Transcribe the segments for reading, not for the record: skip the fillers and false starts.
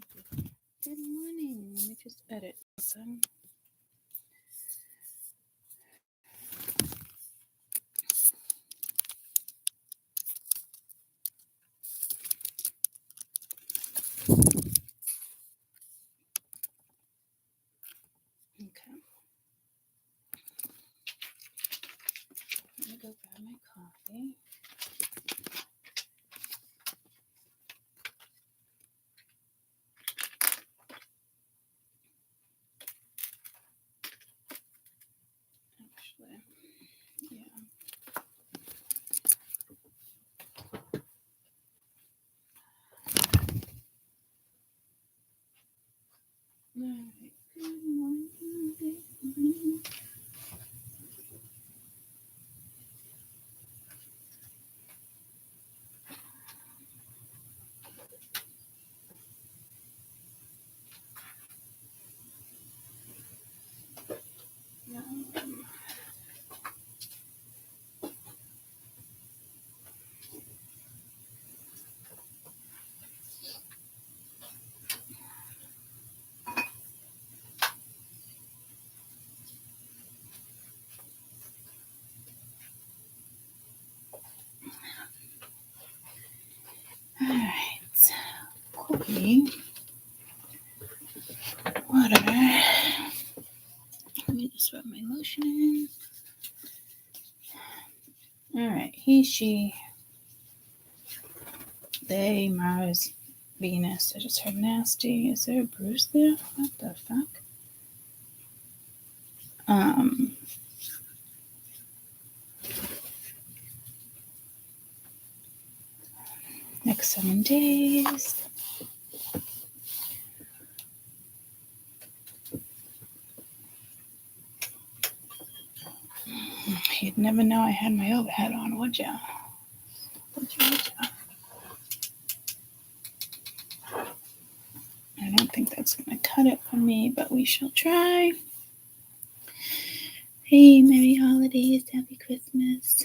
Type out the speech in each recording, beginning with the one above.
Good morning. Let me just edit something. Okay. Let me go grab my coffee. Actually, yeah. All right. Good morning. Good morning. Yeah. All right. Coffee. Water. Let me just rub my lotion in. All right. He, she, they, Mars, Venus. I just heard nasty. Is there a Bruce there? What the fuck? Next 7 days. You'd never know I had my overhead on, would ya? Would ya? I don't think that's going to cut it for me, but we shall try. Hey, Merry Holidays, Happy Christmas.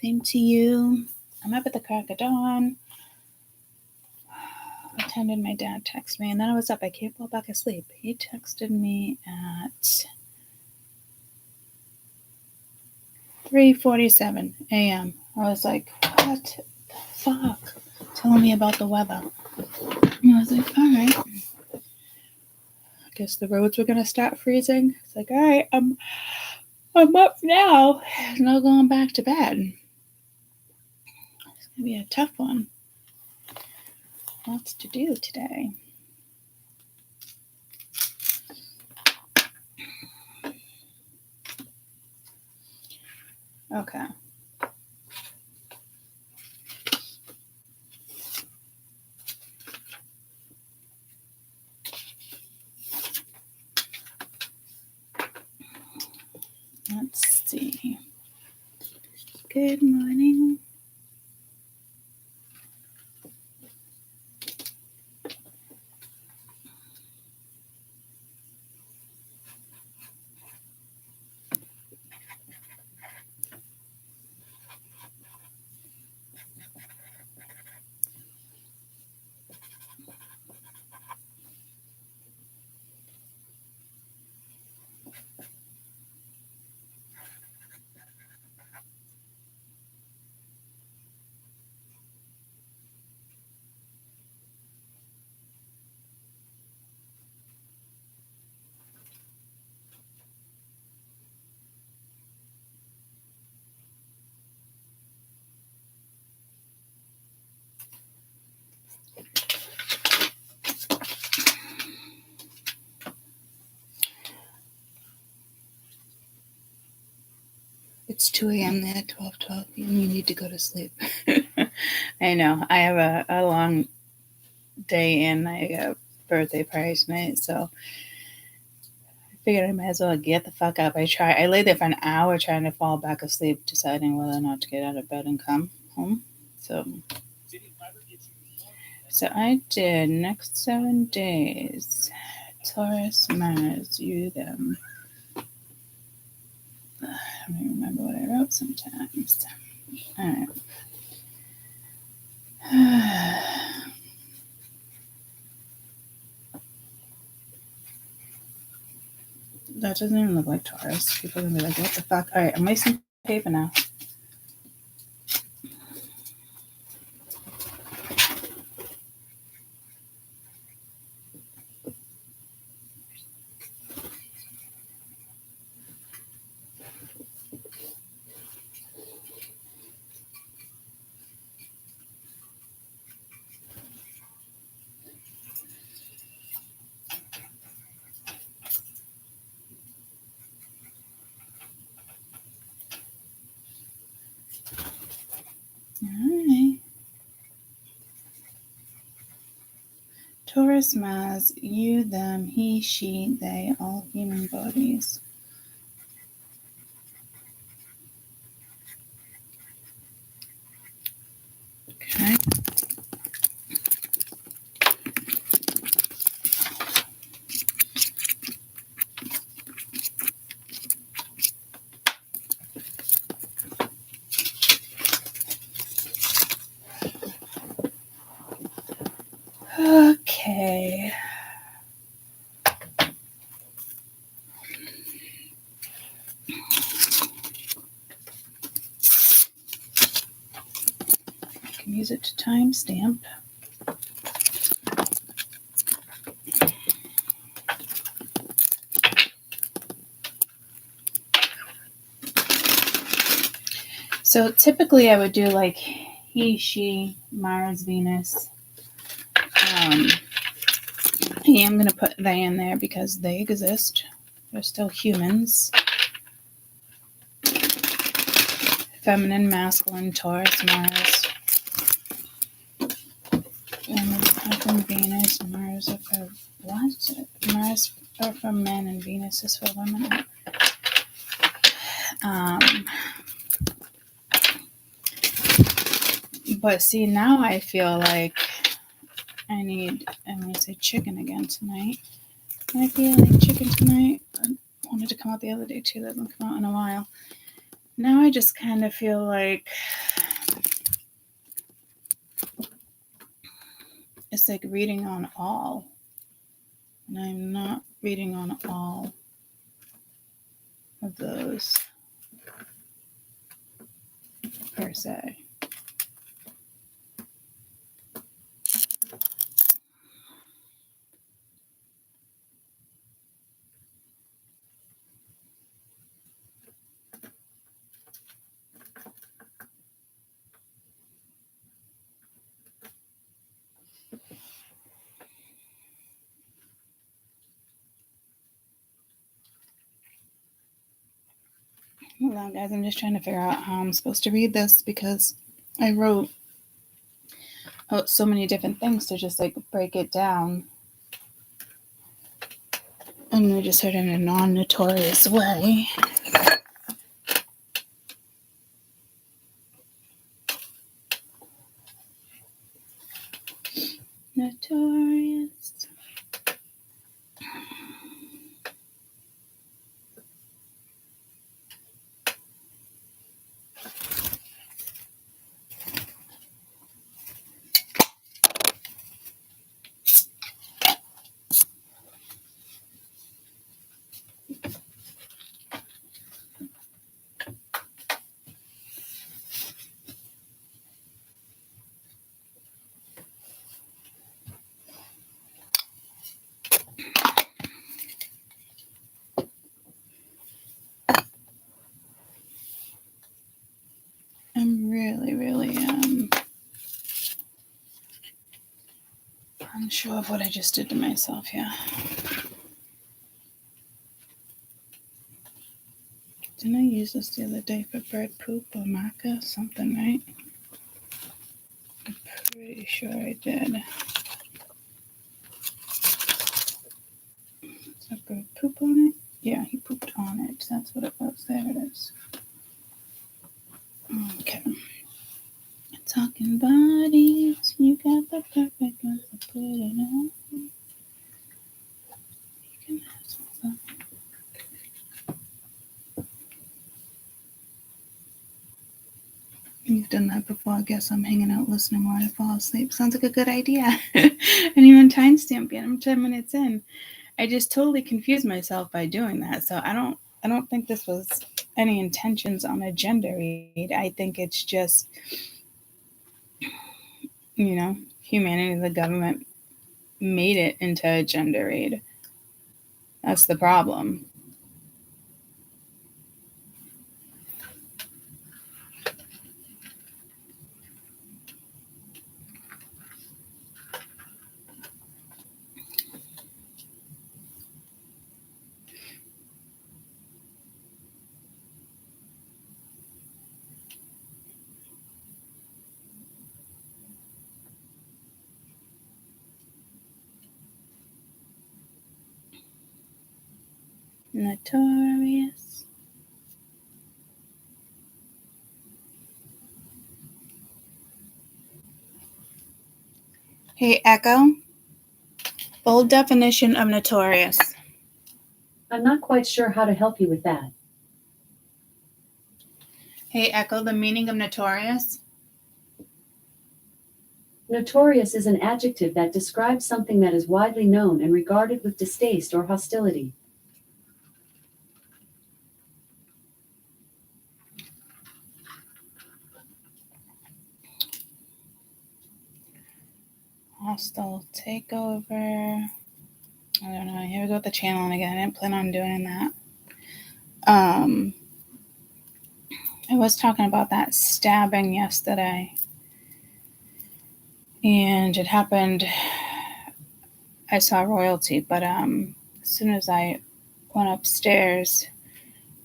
Same to you. I'm up at the crack of dawn. Attended my dad text me, and then I was up. I can't fall back asleep. He texted me at 3:47 a.m. I was like, what the fuck? Telling me about the weather. And I was like, all right. I guess the roads were going to start freezing. It's like, all right, I'm up now. No going back to bed. It's going to be a tough one. Lots to do today. Okay. Let's see. Good morning. It's 2 a.m. there, 12:12. You need to go to sleep. I know. I have a long day and I got a birthday party tonight, so I figured I might as well get the fuck up. I lay there for an hour trying to fall back asleep, deciding whether or not to get out of bed and come home. So I did next 7 days. Taurus, Mars, you, them. I don't even remember what I wrote sometimes. All right. That doesn't even look like Taurus. People are going to be like, what the fuck? All right, I'm wasting paper now. Alright. Taurus Mars, you, them, he, she, they, all human bodies. Okay. Okay. I can use it to timestamp. So typically I would do like he, she, Mars, Venus. I am going to put they in there because they exist. They're still humans. Feminine, masculine, Taurus, Mars. And Venus, Mars are for what? Mars are for men and Venus is for women. But see, now I feel like I'm going to say chicken again tonight. I feel like chicken tonight. I wanted to come out the other day too. That hasn't come out in a while. Now I just kind of feel like it's like reading on all. And I'm not reading on all of those per se. Hold on, guys. I'm just trying to figure out how I'm supposed to read this because I wrote so many different things to just like break it down. And I just heard it in a non-notorious way. Notorious. I'm really unsure of what I just did to myself here. Didn't I use this the other day for bird poop or maca? Something, right? I'm pretty sure I did. Is that bird poop on it? Yeah, he pooped on it. That's what it was. There it is. Okay. Talking bodies, you got the perfect one to put it on. You can have some fun. You've done that before. I guess I'm hanging out listening while I fall asleep. Sounds like a good idea. And even timestamp it. I'm 10 minutes in. I just totally confused myself by doing that. So I don't think this was any intentions on a gender read. I think it's just, humanity, the government made it into a gender read. That's the problem. Notorious. Hey, Echo. Full definition of notorious. I'm not quite sure how to help you with that. Hey, Echo, the meaning of notorious? Notorious is an adjective that describes something that is widely known and regarded with distaste or hostility. Hostile takeover. I don't know. Here we go with the channeling again. I didn't plan on doing that. I was talking about that stabbing yesterday. And it happened, I saw royalty, but as soon as I went upstairs,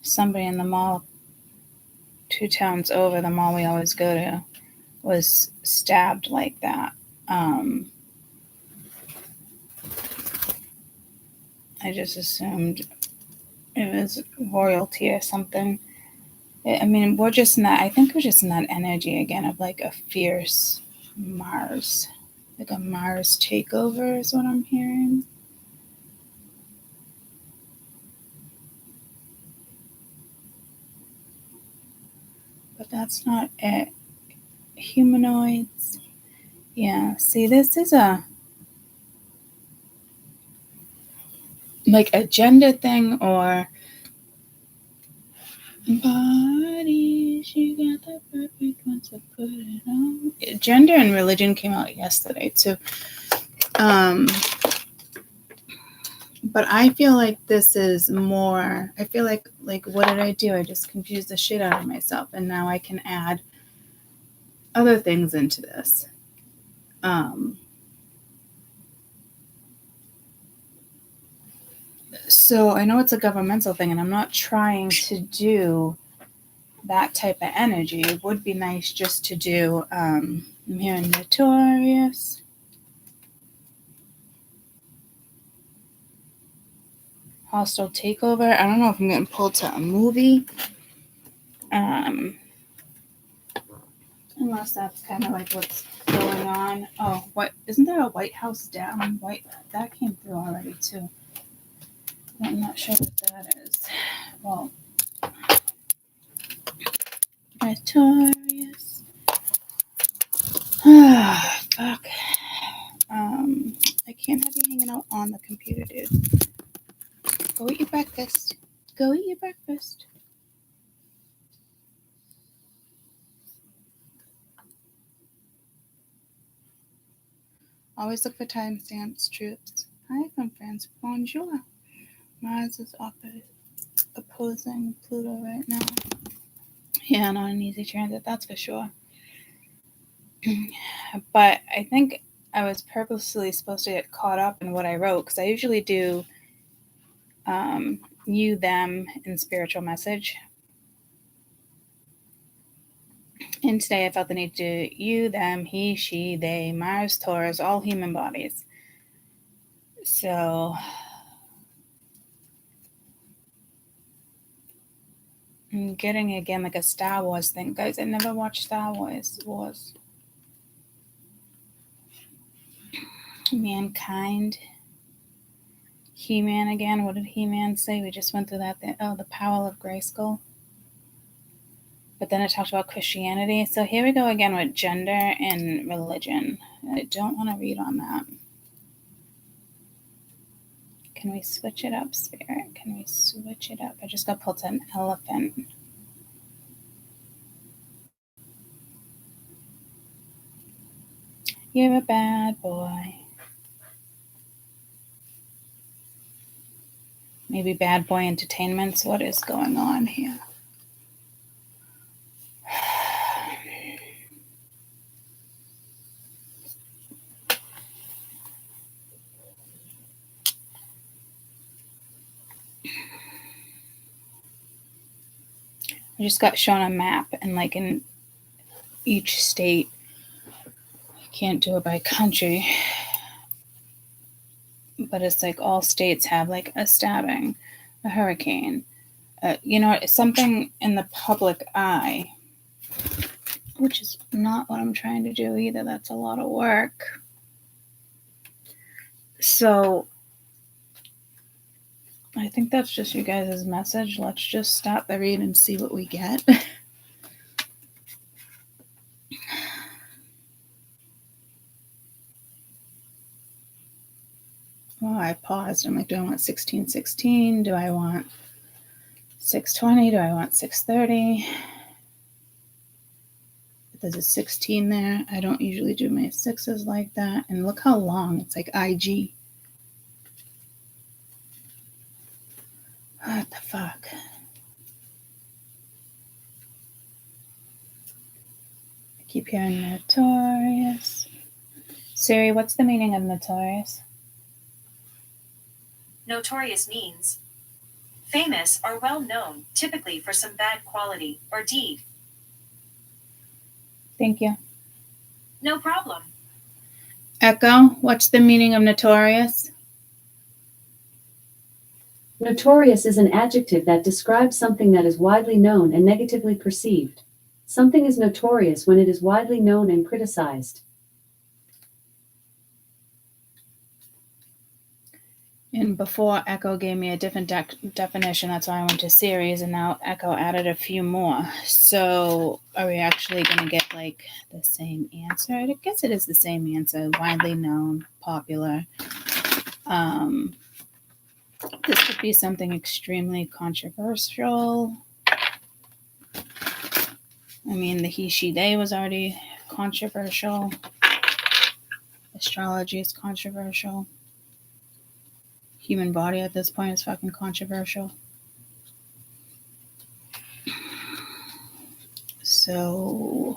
somebody in the mall 2 towns over, the mall we always go to, was stabbed like that. I just assumed it was royalty or something. I mean, we're just in that, I think we're just in that energy again of like a fierce Mars. Like a Mars takeover is what I'm hearing. But that's not it. Humanoids. Yeah, see, this is like a gender thing or bodies, you got the perfect one to put it on. Gender and religion came out yesterday too. But I feel like this is more, I feel like what did I do? I just confused the shit out of myself, and now I can add other things into this. So I know it's a governmental thing, and I'm not trying to do that type of energy. It would be nice just to do, I'm hearing notorious. Hostile takeover. I don't know if I'm getting pulled to a movie. Unless that's kind of like what's going on. Oh, what isn't there a White House down? That came through already too. I'm not sure what that is. Well, notorious. Fuck. I can't have you hanging out on the computer, dude. Go eat your breakfast. Go eat your breakfast. Always look for timestamps, troops. Hi, from France. Bonjour. Mars is opposing Pluto right now. Yeah, not an easy transit, that's for sure. But I think I was purposely supposed to get caught up in what I wrote, because I usually do you, them, and spiritual message. And today I felt the need to do you, them, he, she, they, Mars, Taurus, all human bodies. So I'm getting again like a Star Wars thing. Guys, I never watched Star Wars. Mankind. He-Man again. What did He-Man say? We just went through that thing. Oh, the power of Grayskull. But then it talked about Christianity. So here we go again with gender and religion. I don't want to read on that. Can we switch it up, Spirit? Can we switch it up? I just got pulled to an elephant. You're a bad boy. Maybe bad boy entertainments. What is going on here? I just got shown a map, and like in each state, you can't do it by country, but it's like all states have like a stabbing, a hurricane, something in the public eye, which is not what I'm trying to do either. That's a lot of work. So I think that's just you guys' message. Let's just stop the read and see what we get. Well, I paused. I'm like, do I want 1616? Do I want 620? Do I want 630? There's a 16 there. I don't usually do my 6s like that. And look how long. It's like IG. What the fuck? I keep hearing notorious. Siri, what's the meaning of notorious? Notorious means famous or well known, typically for some bad quality or deed. Thank you. No problem. Echo, what's the meaning of notorious? Notorious is an adjective that describes something that is widely known and negatively perceived. Something is notorious when it is widely known and criticized. And before, Echo gave me a different definition. That's why I went to series, and now Echo added a few more. So are we actually going to get like the same answer? I guess it is the same answer. Widely known, popular. This could be something extremely controversial. I mean, the he, she, they was already controversial. Astrology is controversial. Human body at this point is fucking controversial. So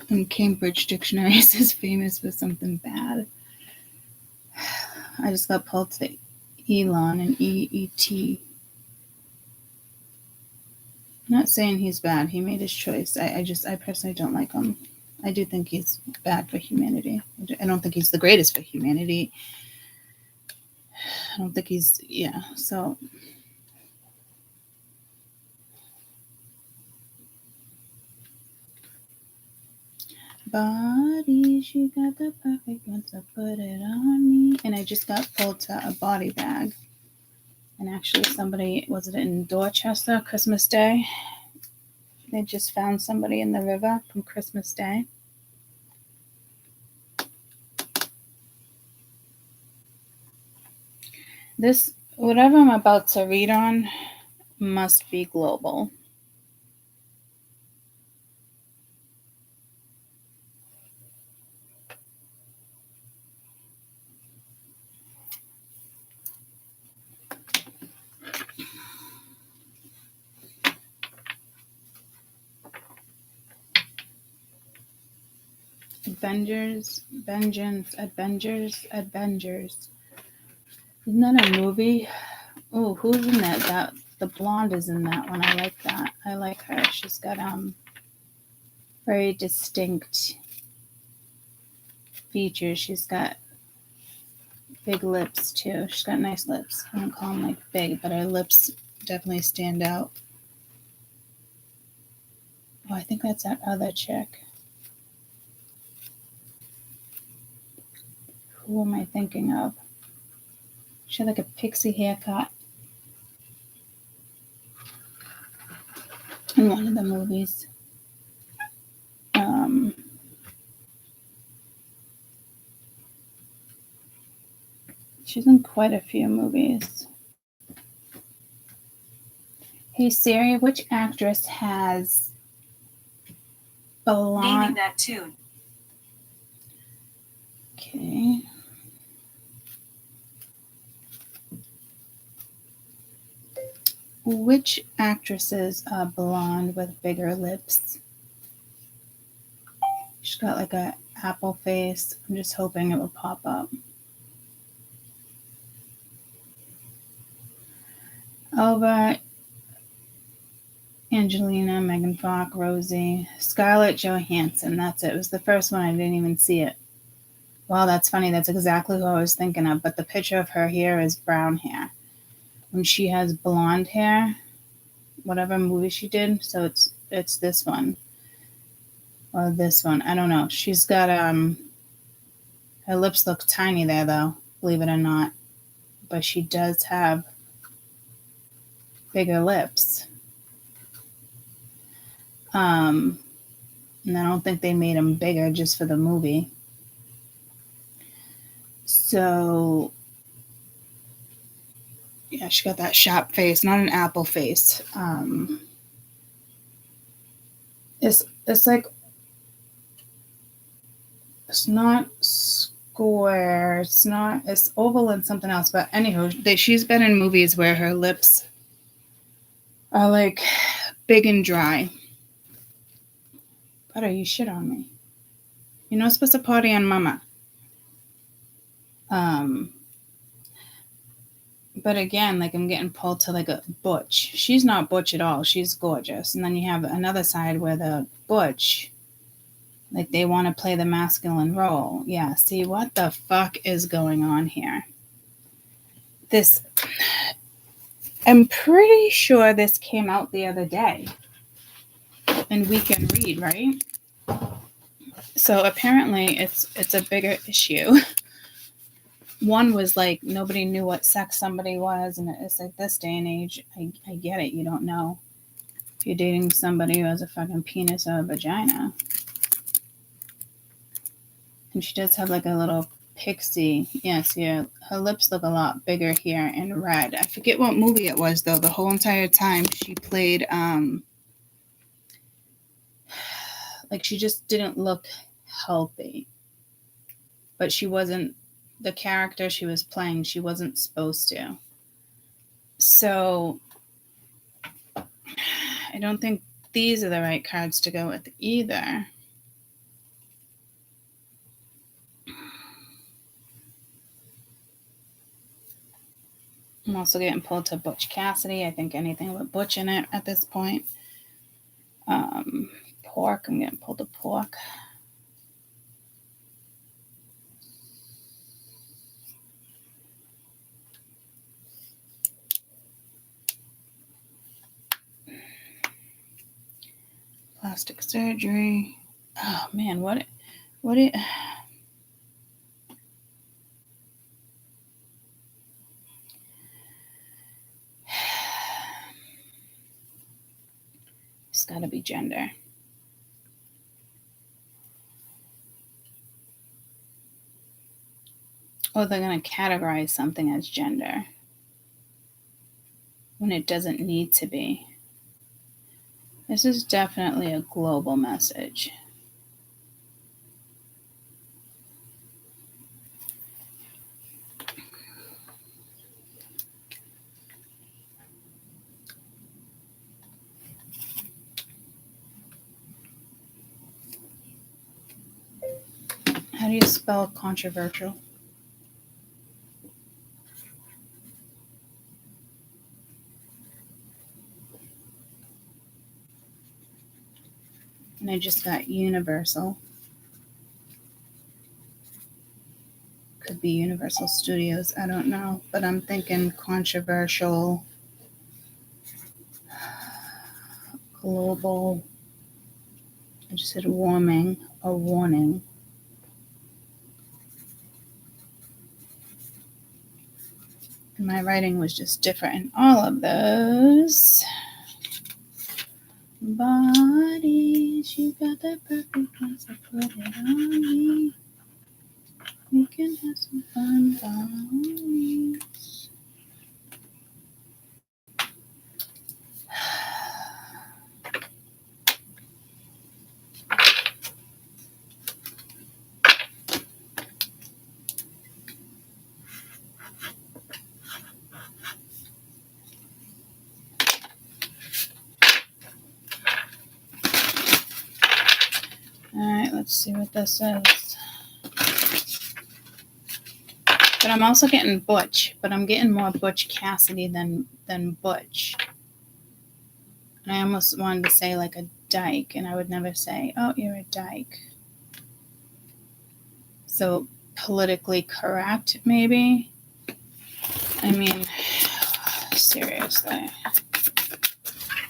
in Cambridge Dictionary, it says famous for something bad. I just got pulled to Elon and EET. I'm not saying he's bad. He made his choice. I personally don't like him. I do think he's bad for humanity. I don't think he's the greatest for humanity. I don't think he's, so. Body, she got the perfect one, so put it on me. And I just got pulled to a body bag. And actually somebody, was it in Dorchester, Christmas Day? They just found somebody in the river from Christmas Day. This, whatever I'm about to read on, must be global. Avengers. Isn't that a movie? Oh, who's in that? The blonde is in that one. I like that. I like her. She's got very distinct features. She's got big lips too. She's got nice lips. I don't call them like big, but her lips definitely stand out. Oh, I think that's that other chick. Who am I thinking of? She had like a pixie haircut in one of the movies. She's in quite a few movies. Hey Siri, which actress has Naming blonde? that tune. Okay. Which actresses are blonde with bigger lips? She's got like a apple face. I'm just hoping it will pop up. Elva, Angelina, Megan Fox, Rosie, Scarlett Johansson. That's it. It was the first one. I didn't even see it. Wow, that's funny. That's exactly who I was thinking of. But the picture of her here is brown hair. When she has blonde hair, whatever movie she did, so it's this one. Or this one. I don't know. She's got her lips look tiny there though, believe it or not. But she does have bigger lips. And I don't think they made them bigger just for the movie. So yeah, she got that sharp face, not an apple face. It's like it's not square. It's oval and something else. But anywho, she's been in movies where her lips are like big and dry. Butter, you shit on me. You're not supposed to party on mama. But again, like I'm getting pulled to like a butch. She's not butch at all. She's gorgeous. And then you have another side where the butch, like they want to play the masculine role. Yeah, see what the fuck is going on here? I'm pretty sure this came out the other day. And we can read, right? So apparently it's a bigger issue. One was like nobody knew what sex somebody was, and it's like this day and age, I get it. You don't know if you're dating somebody who has a fucking penis or a vagina. And she does have like a little pixie. Yes, yeah. Her lips look a lot bigger here in red. I forget what movie it was though. The whole entire time she played, like she just didn't look healthy. But she wasn't. The character she was playing, she wasn't supposed to. So I don't think these are the right cards to go with either. I'm also getting pulled to Butch Cassidy. I think anything with Butch in it at this point. Pork. I'm getting pulled to pork. Plastic surgery. Oh man, what it it's gotta be gender. Or they're gonna categorize something as gender when it doesn't need to be. This is definitely a global message. How do you spell controversial? And I just got universal. Could be Universal Studios. I don't know. But I'm thinking controversial, global. I just said warming or warning. And my writing was just different in all of those. Bodies, you got that perfect one, so put it on me. We can have some fun, boys. Alright, let's see what this is. But I'm also getting Butch, but I'm getting more Butch Cassidy than Butch. And I almost wanted to say like a dyke, and I would never say, oh, you're a dyke. So politically correct, maybe? I mean, seriously.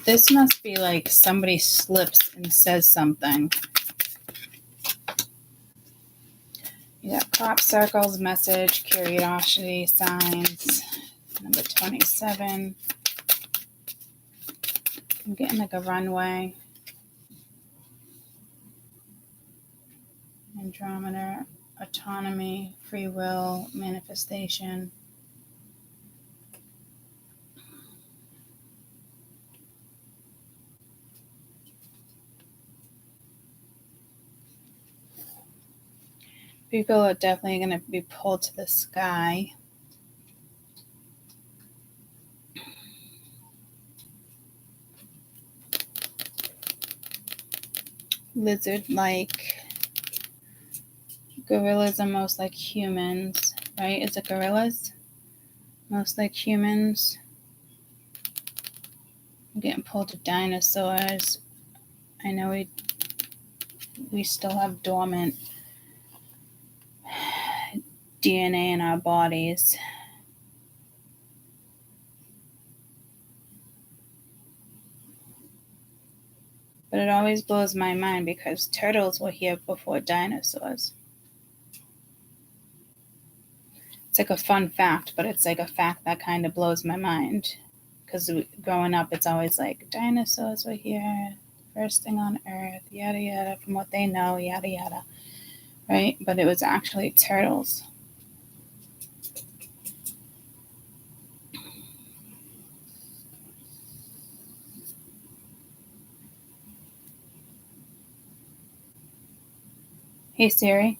This must be like somebody slips and says something. You got crop circles, message, curiosity, signs. Number 27. I'm getting like a runway. Andromeda, autonomy, free will, manifestation. People are definitely going to be pulled to the sky. Lizard-like. Gorillas are most like humans, right? Is it gorillas? Most like humans. I'm getting pulled to dinosaurs. I know we still have dormant DNA in our bodies. But it always blows my mind because turtles were here before dinosaurs. It's like a fun fact, but it's like a fact that kind of blows my mind. Because growing up, it's always like, dinosaurs were here, first thing on Earth, yada yada, from what they know, yada yada. Right? But it was actually turtles. Hey Siri.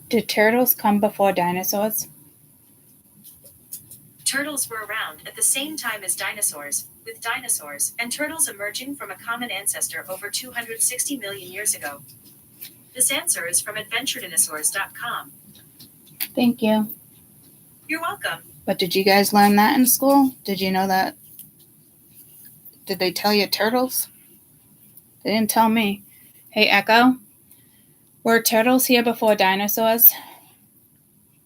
Did turtles come before dinosaurs? Turtles were around at the same time as dinosaurs, with dinosaurs and turtles emerging from a common ancestor over 260 million years ago. This answer is from adventuredinosaurs.com. Thank you. You're welcome. But did you guys learn that in school? Did you know that? Did they tell you turtles? They didn't tell me. Hey Echo, were turtles here before dinosaurs?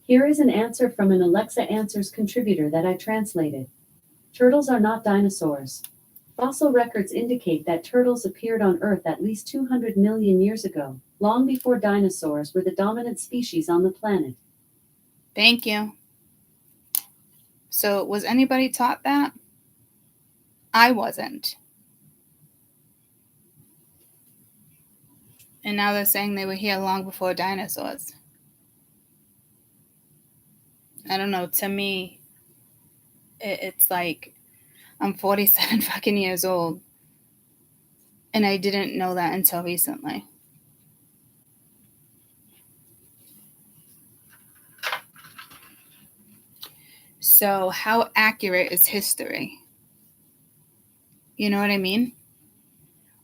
Here is an answer from an Alexa Answers contributor that I translated. Turtles are not dinosaurs. Fossil records indicate that turtles appeared on Earth at least 200 million years ago, long before dinosaurs were the dominant species on the planet. Thank you. So, was anybody taught that? I wasn't. And now they're saying they were here long before dinosaurs. I don't know. To me, it's like I'm 47 fucking years old. And I didn't know that until recently. So, how accurate is history? You know what I mean?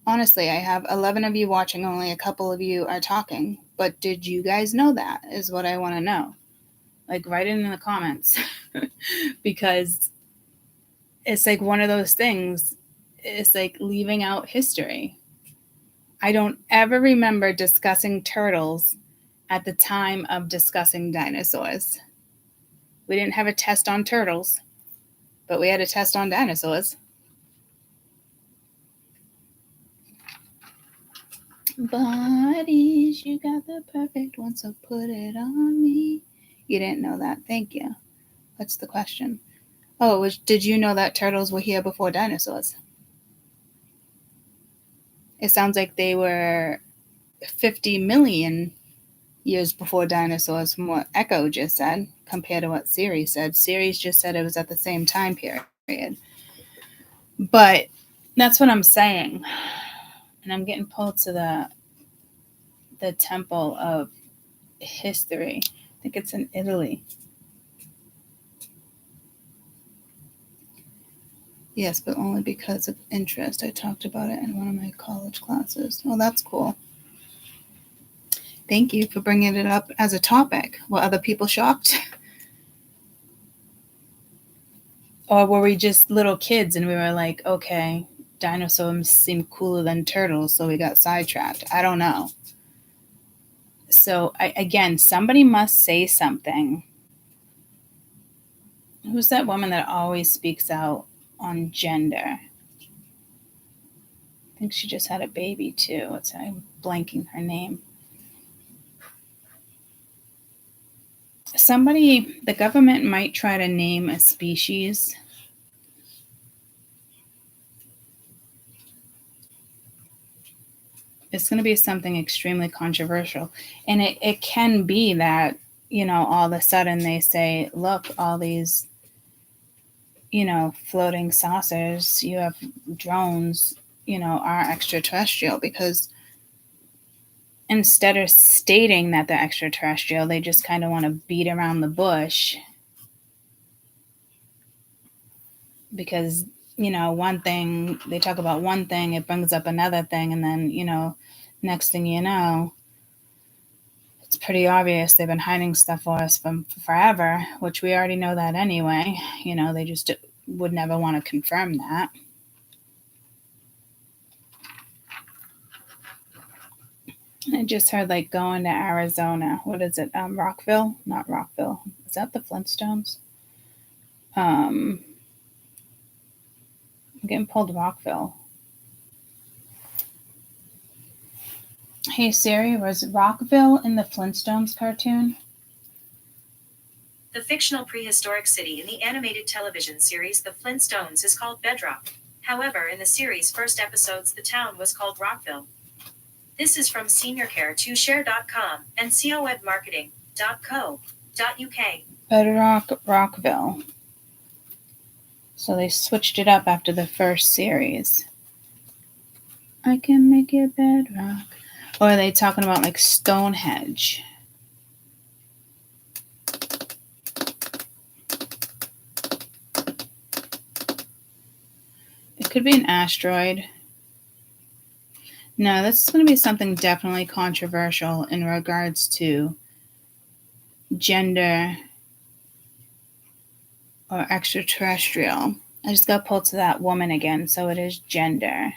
Honestly, I have 11 of you watching, only a couple of you are talking. But did you guys know that? Is what I want to know. Like, write it in the comments. Because it's like one of those things. It's like leaving out history. I don't ever remember discussing turtles at the time of discussing dinosaurs. We didn't have a test on turtles, but we had a test on dinosaurs. Bodies, you got the perfect one, so put it on me. You didn't know that. Thank you. What's the question? Oh, did you know that turtles were here before dinosaurs? It sounds like they were 50 million years before dinosaurs, from what Echo just said, compared to what Siri said. Siri's just said it was at the same time period. But that's what I'm saying. And I'm getting pulled to the temple of history. I think it's in Italy. Yes, but only because of interest. I talked about it in one of my college classes. Oh, that's cool. Thank you for bringing it up as a topic. Were other people shocked? Or were we just little kids and we were like, okay, dinosaurs seem cooler than turtles, so we got sidetracked? I don't know. So, again, somebody must say something. Who's that woman that always speaks out on gender? I think she just had a baby too. I'm blanking her name. The government might try to name a species. It's going to be something extremely controversial. And it can be that, all of a sudden they say, look, all these, floating saucers, you have drones, are extraterrestrial, because instead of stating that they're extraterrestrial, they just kind of want to beat around the bush. Because, one thing, they talk about one thing, it brings up another thing, and then, next thing you know, it's pretty obvious they've been hiding stuff for us from forever, which we already know that anyway. They just would never want to confirm that. I just heard going to Arizona. What is it? Rockville? Not Rockville. Is that the Flintstones? I'm getting pulled to Rockville. Hey Siri, was Rockville in the Flintstones cartoon? The fictional prehistoric city in the animated television series The Flintstones is called Bedrock. However, in the series' first episodes, the town was called Rockville. This is from seniorcare2share.com and coedmarketing.co.uk. Bedrock, Rockville. So they switched it up after the first series. I can make it bedrock. Or are they talking about Stonehenge? It could be an asteroid. No, this is going to be something definitely controversial in regards to gender or extraterrestrial. I just got pulled to that woman again, so it is gender.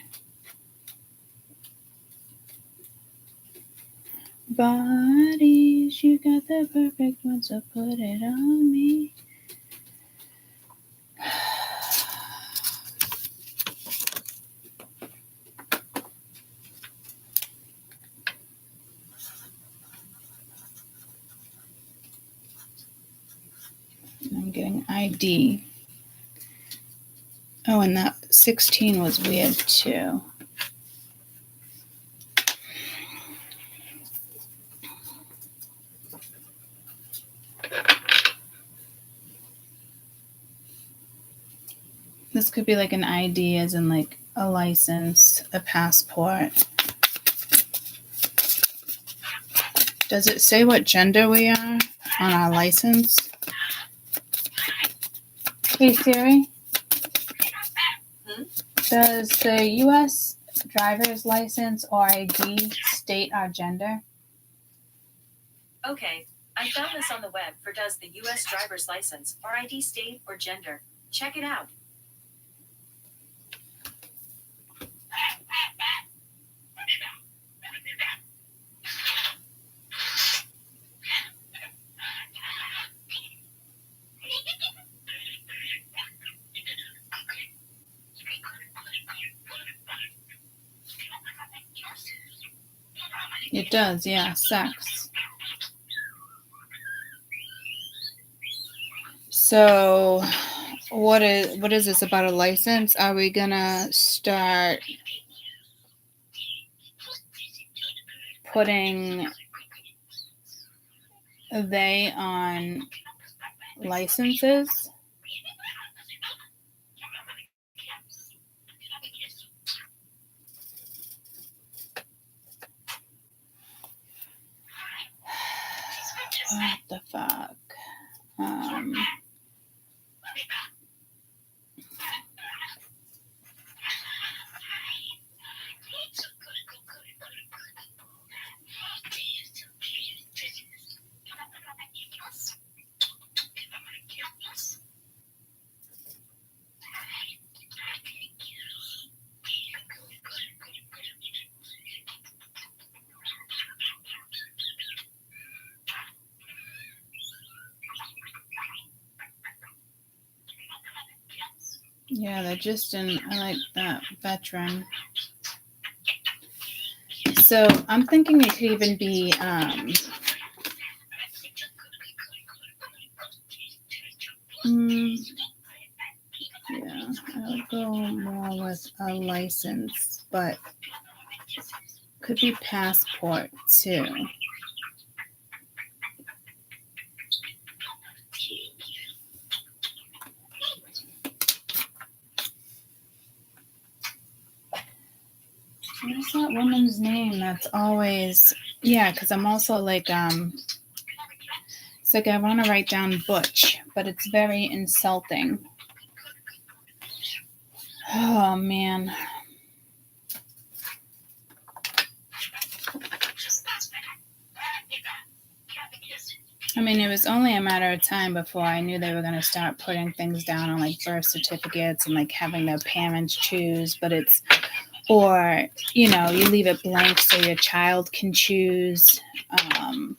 Bodies, you got the perfect one, so put it on me. I'm getting ID. Oh, and that 16 was weird too. This could be an ID, as in a license, a passport. Does it say what gender we are on our license? Hey Siri, does the U.S. driver's license or ID state our gender? Okay, I found this on the web for does the U.S. driver's license or ID state or gender. Check it out. It does, yeah, sex. So, what is this about a license? Are we gonna start putting they on licenses. What the fuck? Yeah, they're just in, I like that, veteran. So I'm thinking it could even be, yeah, I would go more with a license, but could be passport too. What is that woman's name that's always, yeah, because I'm also like, it's like I want to write down Butch, but it's very insulting. Oh, man. I mean, it was only a matter of time before I knew they were going to start putting things down on like birth certificates and like having their parents choose, but it's, or, you know, you leave it blank so your child can choose. I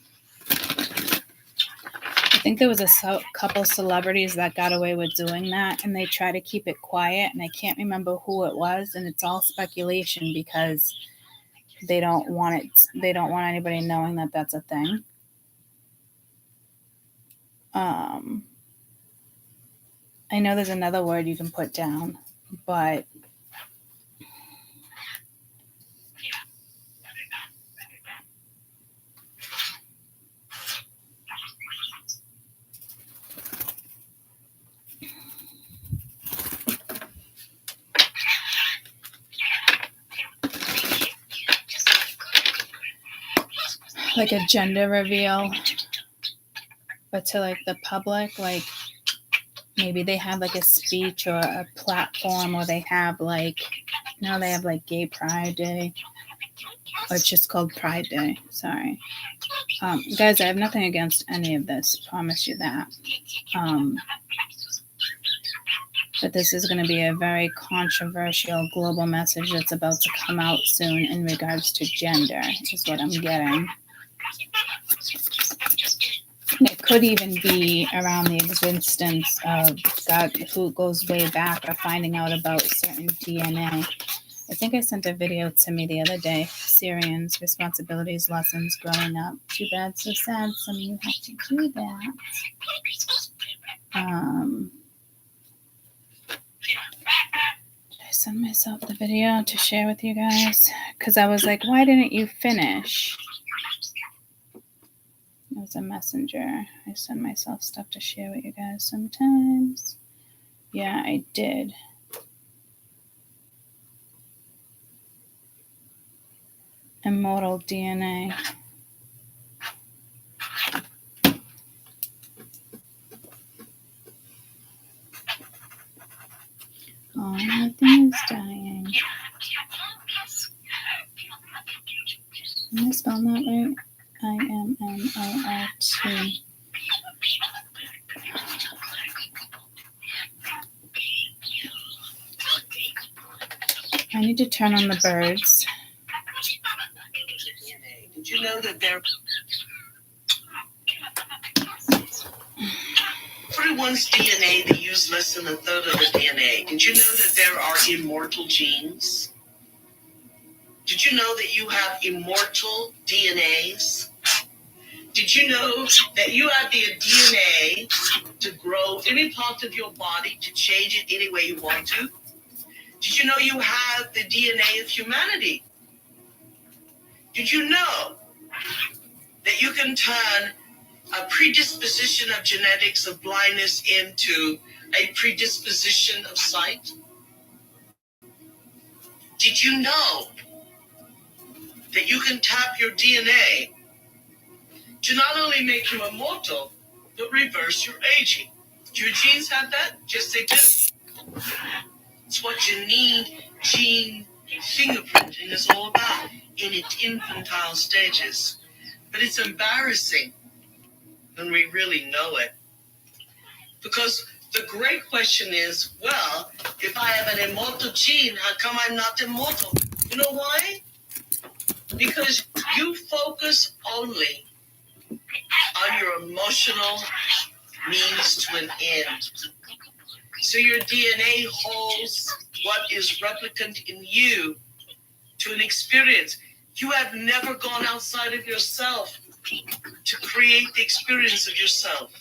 think there was a couple celebrities that got away with doing that, and they try to keep it quiet, and I can't remember who it was, and it's all speculation because they don't want it. They don't want anybody knowing that that's a thing. I know there's another word you can put down, but like a gender reveal, but to like the public, like maybe they have like a speech or a platform, or they have like, no, they have like Gay Pride Day, or it's just called Pride Day. Sorry. Guys, I have nothing against any of this, promise you that. But this is going to be a very controversial global message that's about to come out soon in regards to gender, is what I'm getting. It could even be around the existence of God, who goes way back, or finding out about certain DNA. I think I sent a video to me the other day, Syrians, responsibilities, lessons growing up. Too bad, so sad. Some of you have to do that. Did I send myself the video to share with you guys? Because I was like, why didn't you finish? It was a messenger. I send myself stuff to share with you guys sometimes. Yeah, I did. Immortal DNA. Oh, nothing is dying. Am I spelling that right? IMMORT. I need to turn on the birds. Did you know that there... Everyone's DNA, they use less than a third of the DNA. Did you know that there are immortal genes? Did you know that you have immortal DNAs? Did you know that you have the DNA to grow any part of your body, to change it any way you want to? Did you know you have the DNA of humanity? Did you know that you can turn a predisposition of genetics of blindness into a predisposition of sight? Did you know that you can tap your DNA to not only make you immortal, but reverse your aging? Do your genes have that? Yes, they do. It's what you need. Gene fingerprinting is all about in its infantile stages. But it's embarrassing when we really know it. Because the great question is, well, if I have an immortal gene, how come I'm not immortal? You know why? Because you focus only on your emotional means to an end. So your DNA holds what is replicant in you to an experience. You have never gone outside of yourself to create the experience of yourself.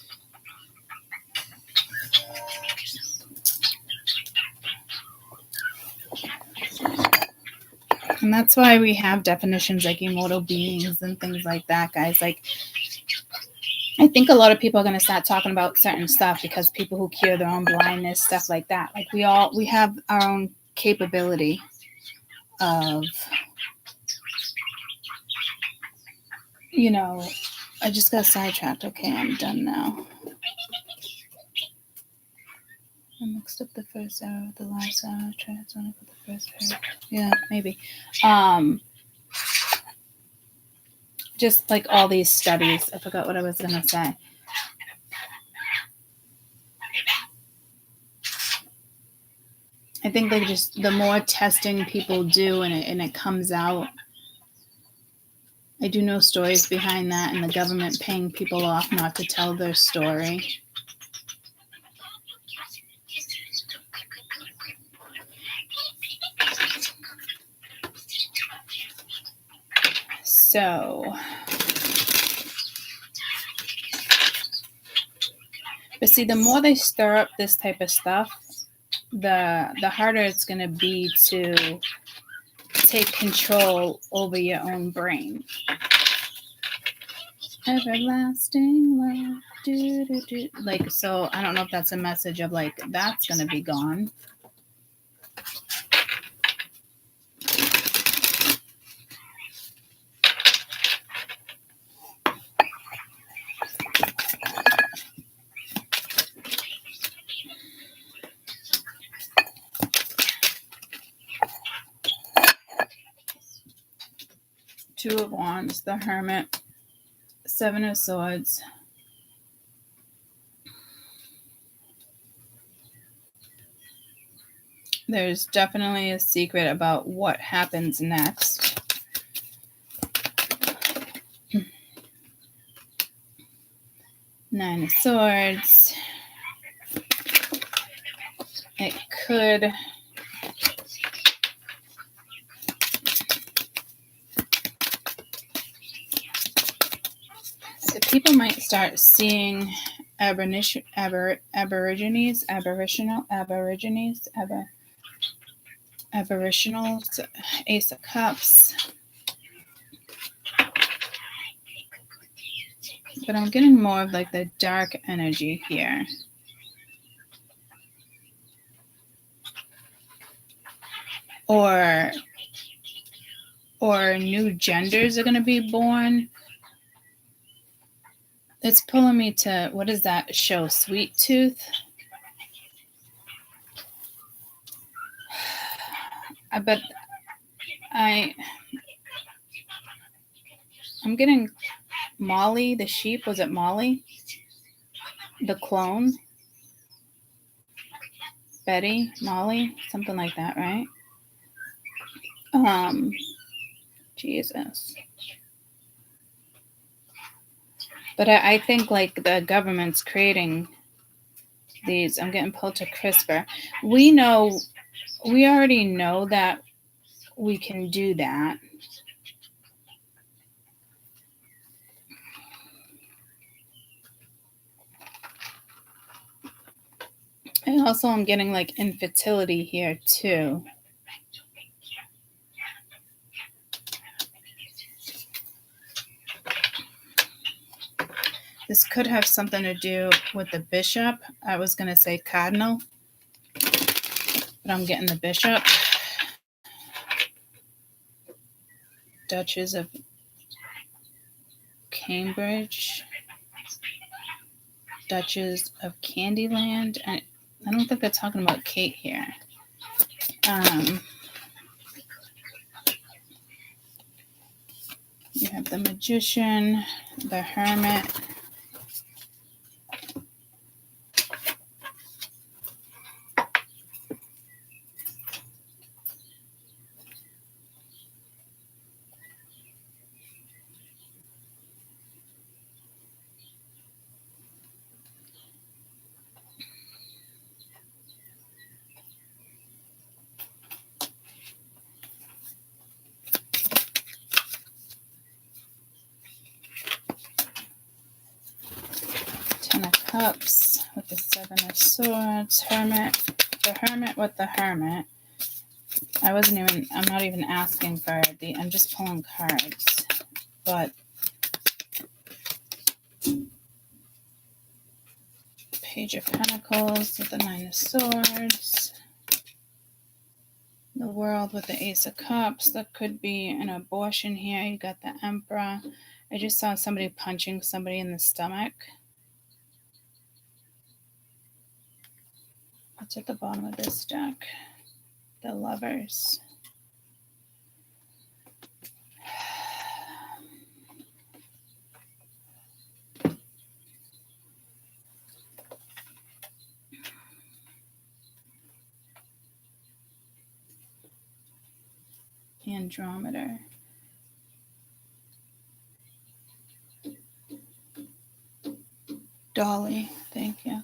And that's why we have definitions like immortal beings and things like that, guys. Like, I think a lot of people are going to start talking about certain stuff because people who cure their own blindness, stuff like that. Like, we have our own capability of, you know, I just got sidetracked. Okay, I'm done now. I mixed up the first arrow with the last arrow. Tried to put the first arrow. Yeah, maybe. Just like all these studies. I forgot what I was gonna say. I think like just the more testing people do and it comes out. I do know stories behind that and the government paying people off not to tell their story. So, but see, the more they stir up this type of stuff, the harder it's going to be to take control over your own brain. Everlasting love, do, do, do. Like, so I don't know if that's a message of like, that's going to be gone. Two of Wands, the Hermit, Seven of Swords. There's definitely a secret about what happens next. Nine of Swords. It could... So people might start seeing Aborigines, Ace of Cups. But I'm getting more of like the dark energy here. Or new genders are going to be born. It's pulling me to, what is that show? Sweet Tooth? I'm getting Molly, the sheep. Was it Molly? The clone? Betty? Molly? Something like that, right? Jesus. But I think like the government's creating these. I'm getting pulled to CRISPR. We already know that we can do that. And also I'm getting like infertility here too. This could have something to do with the bishop. I was going to say cardinal, but I'm getting the bishop. Duchess of Cambridge. Duchess of Candyland. I don't think they're talking about Kate here. You have the Magician, the Hermit. Ten of Cups with the Seven of Swords, Hermit, the Hermit with the Hermit. I'm not even asking for I'm just pulling cards. But Page of Pentacles with the Nine of Swords. The World with the Ace of Cups. That could be an abortion here. You got the Emperor. I just saw somebody punching somebody in the stomach. What's at the bottom of this deck? The Lovers. Andrometer. Dolly, thank you.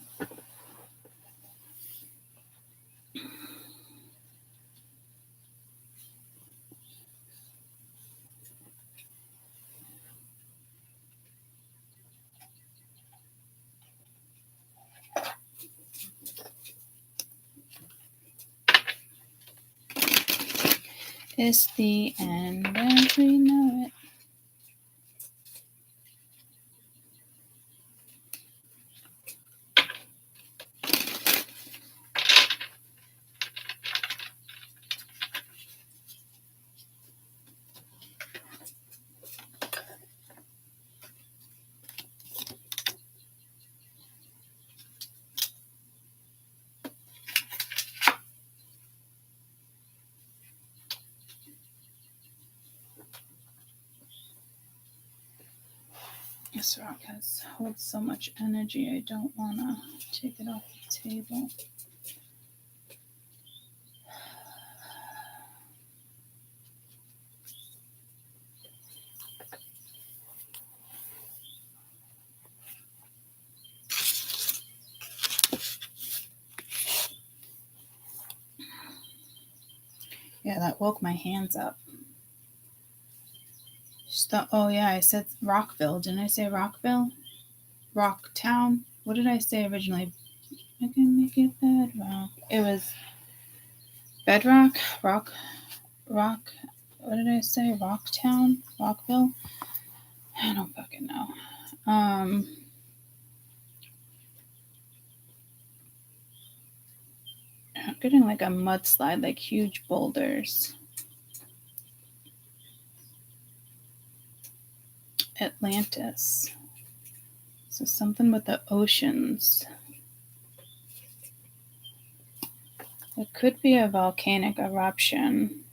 It's the end as we know it. This rock holds so much energy, I don't want to take it off the table. Yeah, that woke my hands up. Oh yeah, I said Rockville. Didn't I say Rockville? Rocktown? What did I say originally? I can make it bedrock. It was bedrock? Rock. What did I say? Rocktown? Rockville? I don't fucking know. I'm getting like a mudslide, like huge boulders. Atlantis. So something with the oceans. It could be a volcanic eruption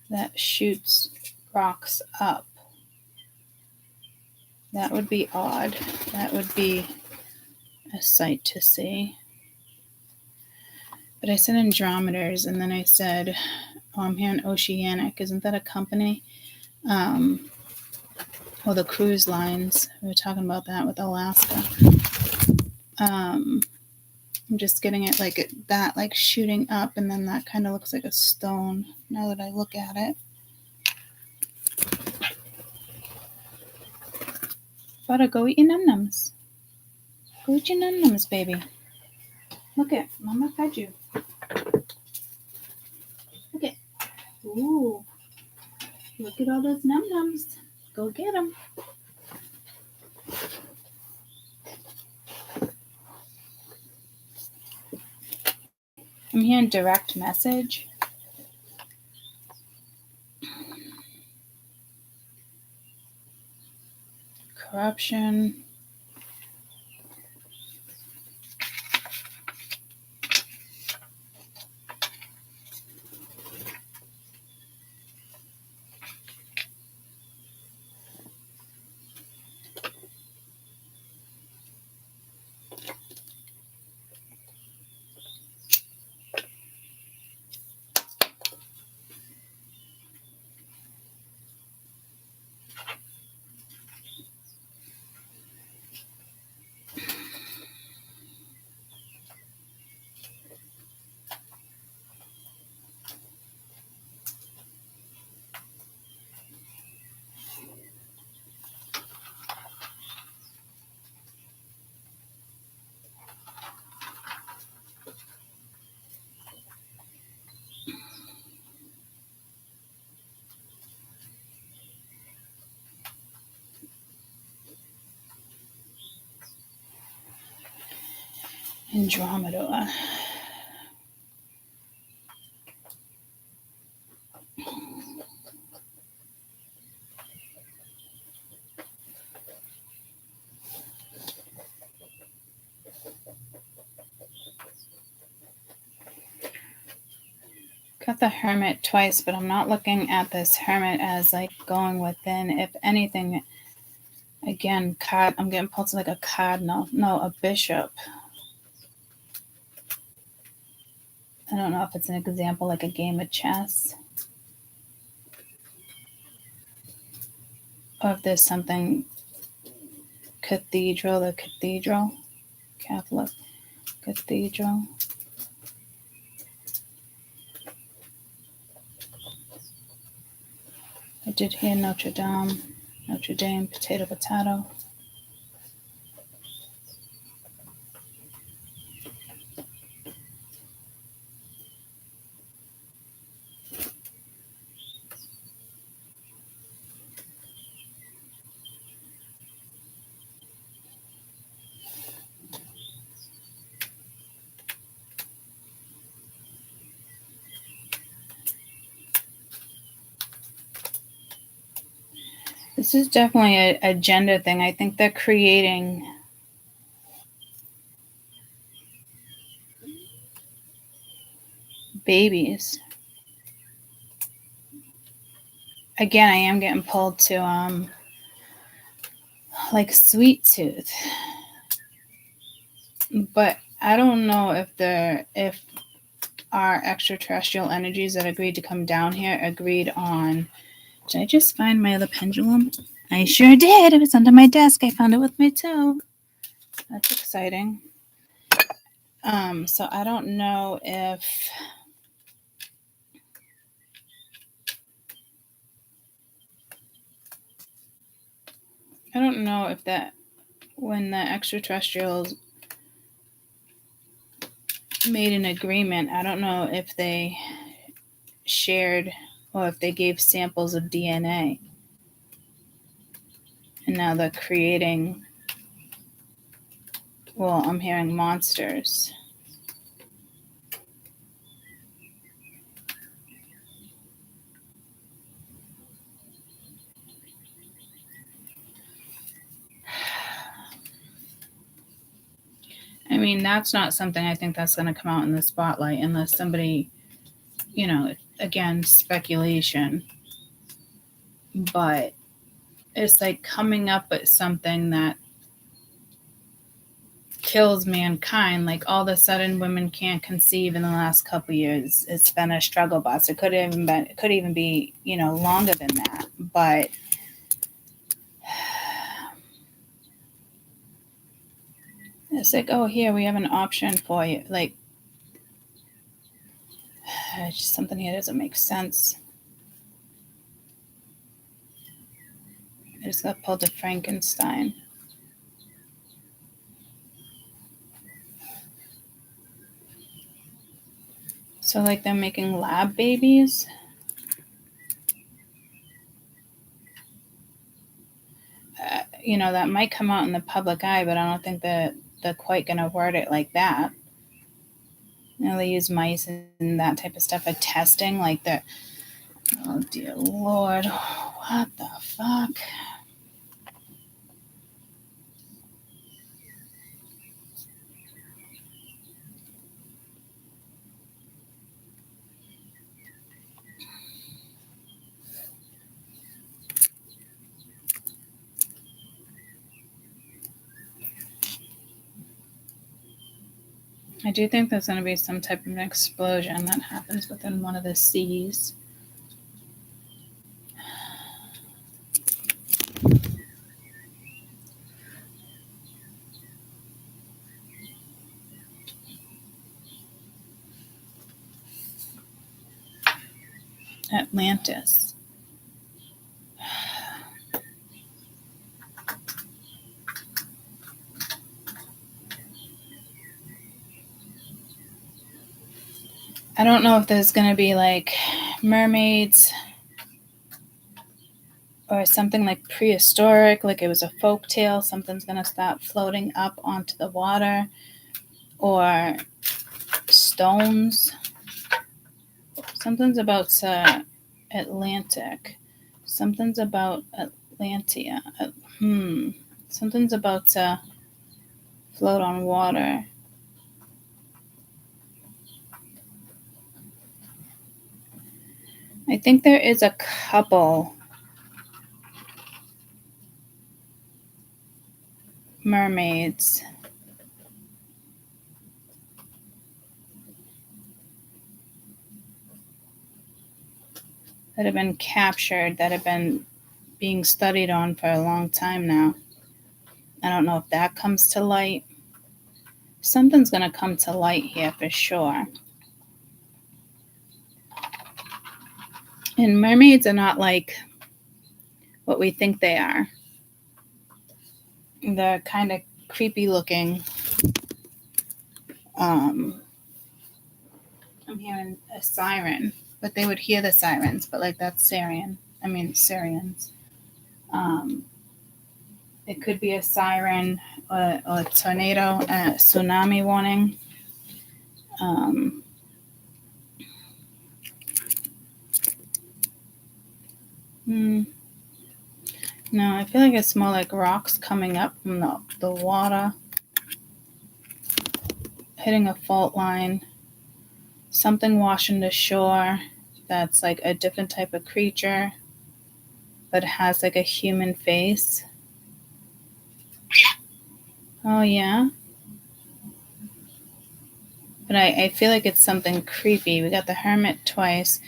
that shoots rocks up. That would be odd. That would be a sight to see. But I said Andrometers, and then I said, I'm hearing Oceanic. Isn't that a company? The cruise lines. We were talking about that with Alaska. I'm just getting it like that, like shooting up, and then that kind of looks like a stone now that I look at it. Butter, go eat your num-nums. Go eat your num-nums, baby. Look it. Mama fed you. Look it. Ooh. Look at all those num-nums. Go get them. I'm hearing direct message. Corruption. Andromeda. Got the Hermit twice, but I'm not looking at this Hermit as like going within. If anything, again, I'm getting pulled to like a cardinal. No, a bishop. I don't know if it's an example like a game of chess. Or if there's something cathedral, Catholic cathedral. I did hear Notre Dame, potato. This is definitely a gender thing. I think they're creating babies. Again, I am getting pulled to like Sweet Tooth. But I don't know if our extraterrestrial energies that agreed to come down here agreed on. Did I just find my other pendulum? I sure did. It was under my desk. I found it with my toe. That's exciting. So I don't know if that when the extraterrestrials made an agreement, I don't know if they shared or if they gave samples of DNA. And now they're creating, well, I'm hearing monsters. I mean, that's not something I think that's going to come out in the spotlight unless somebody, again, speculation. But it's like coming up with something that kills mankind. Like all of a sudden women can't conceive in the last couple years. It's been a struggle bus. It could even be, longer than that. But it's like, oh, here, we have an option for you. Like, it's just something here doesn't make sense. I just got pulled to Frankenstein. So, like, they're making lab babies? that might come out in the public eye, but I don't think that they're quite going to word it like that. They use mice and that type of stuff for testing, like that. Oh dear Lord, what the fuck? I do think there's going to be some type of an explosion that happens within one of the seas. Atlantis. I don't know if there's going to be like mermaids or something like prehistoric, like it was a folk tale. Something's going to start floating up onto the water, or stones. Something's about Atlantic. Something's about Atlantia. Something's about to float on water. I think there is a couple mermaids that have been captured, that have been being studied on for a long time now. I don't know if that comes to light. Something's going to come to light here for sure. And mermaids are not like what we think they are. They're kind of creepy looking. I'm hearing a siren, but they would hear the sirens, but like that's Syrians. It could be a siren, or a tornado, a tsunami warning. No, I feel like it's more like rocks coming up from the water, hitting a fault line, something washing the shore that's like a different type of creature, but has like a human face. Oh, yeah? But I feel like it's something creepy. We got the hermit twice.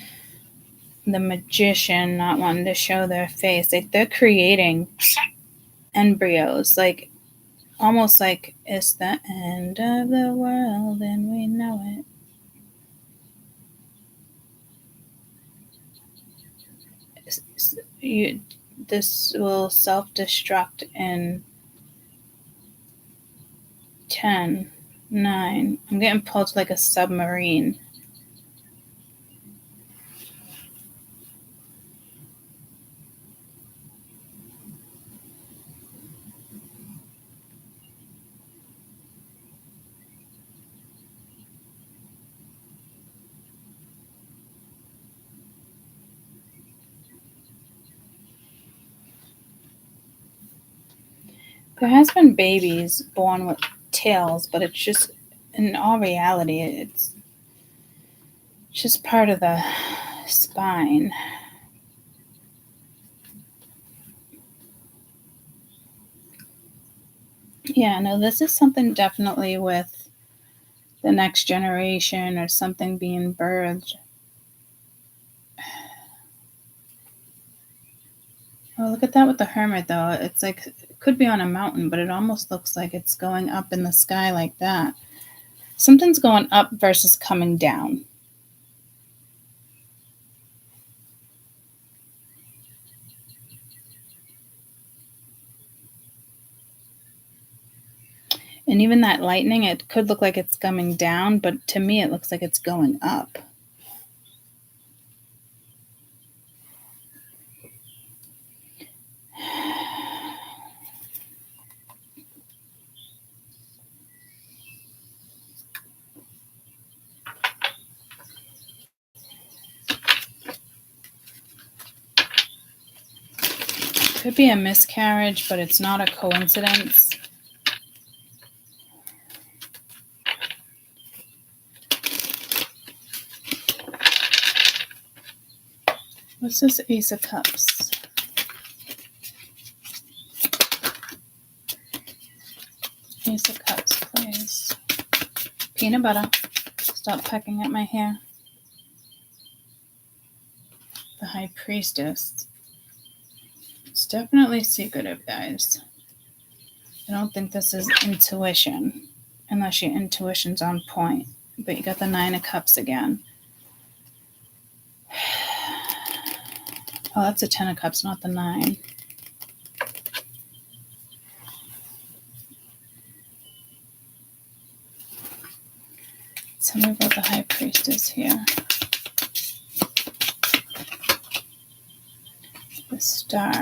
The magician not wanting to show their face. Like they're creating embryos. Like almost like it's the end of the world and we know it. This will self-destruct in 10, 9. I'm getting pulled like a submarine. There has been babies born with tails, but it's just, in all reality, it's just part of the spine. Yeah, no, this is something definitely with the next generation or something being birthed. Oh, look at that with the hermit, though. It's like, it could be on a mountain, but it almost looks like it's going up in the sky like that. Something's going up versus coming down. And even that lightning, it could look like it's coming down, but to me it looks like it's going up. Could be a miscarriage, but it's not a coincidence. What's this Ace of Cups? Ace of Cups, please. Peanut butter. Stop pecking at my hair. The High Priestess. It's definitely secretive, guys. I don't think this is intuition, unless your intuition's on point. But you got the Nine of Cups again. Oh, that's a 10 of Cups, not the 9. Tell me about the High Priestess here. The Star.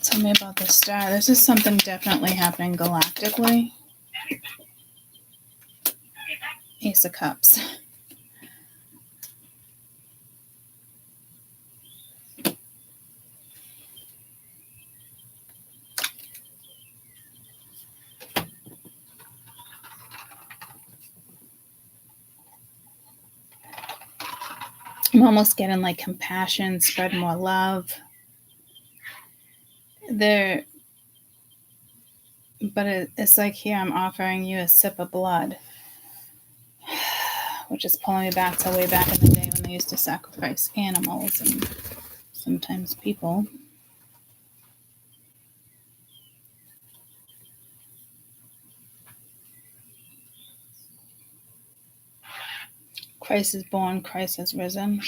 Tell me about the Star. This is something definitely happening galactically. Ace of Cups. I'm almost getting like compassion, spread more love. But it's like here I'm offering you a sip of blood, which is pulling me back to way back in the day when they used to sacrifice animals and sometimes people. Christ is born, Christ has risen.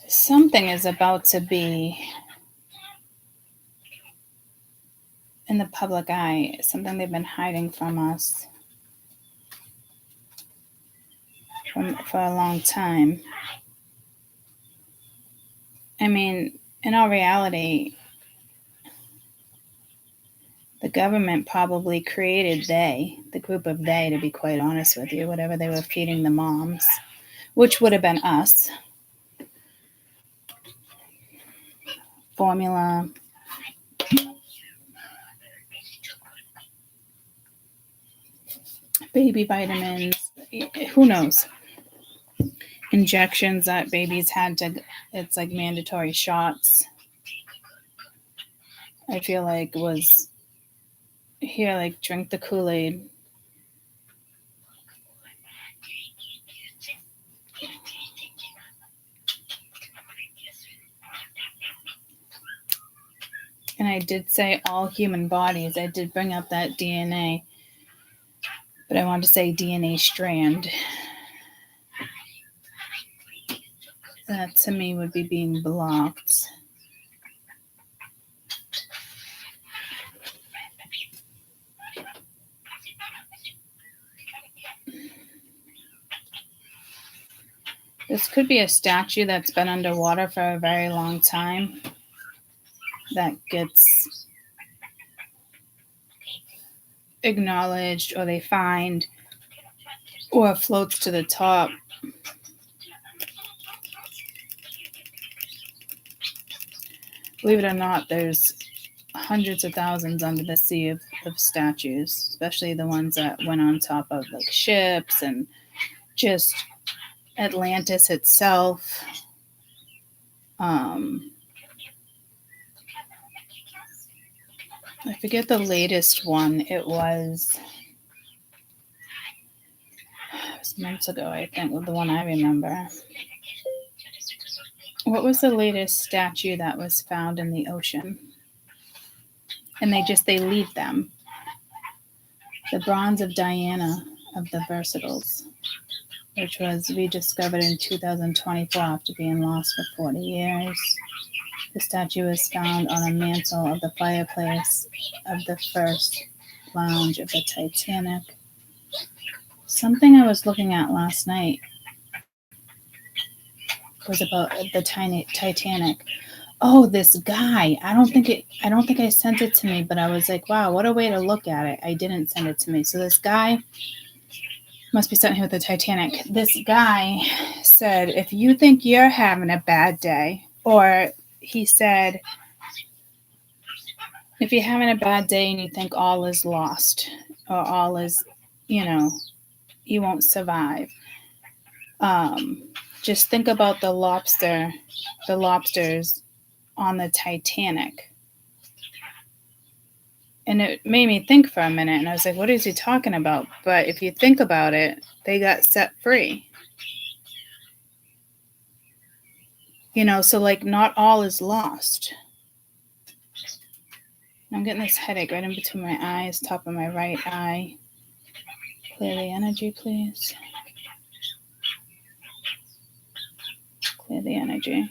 Something is about to be in the public eye, something they've been hiding from us for a long time. I mean, in all reality, the government probably created the group of they, to be quite honest with you, whatever they were feeding the moms, which would have been us. Formula. Baby vitamins. Who knows? Injections that babies had to, it's like mandatory shots. I feel like was here, like drink the Kool-Aid. And I did say all human bodies. I did bring up that DNA, but I wanted to say DNA strand. That to me would be being blocked. This could be a statue that's been underwater for a very long time that gets acknowledged, or they find, or floats to the top. Believe it or not, there's hundreds of thousands under the sea of statues, especially the ones that went on top of like ships and just Atlantis itself. I forget the latest one. It was months ago, I think, the one I remember. What was the latest statue that was found in the ocean? And they leave them. The bronze of Diana of the Versatiles, which was rediscovered in 2024 after being lost for 40 years. The statue was found on a mantle of the fireplace of the first lounge of the Titanic. Something I was looking at last night was about the Titanic. Oh, this guy. I don't think I sent it to me, but I was like, wow, what a way to look at it. I didn't send it to me. So this guy must be sitting here with the Titanic. This guy said, if you think you're having a bad day, or he said, if you're having a bad day and you think all is lost, or all is, you won't survive, just think about the lobsters on the Titanic. And it made me think for a minute, and I was like, what is he talking about? But if you think about it, they got set free. So like not all is lost. I'm getting this headache right in between my eyes, top of my right eye. Clear the energy, please. Clear the energy.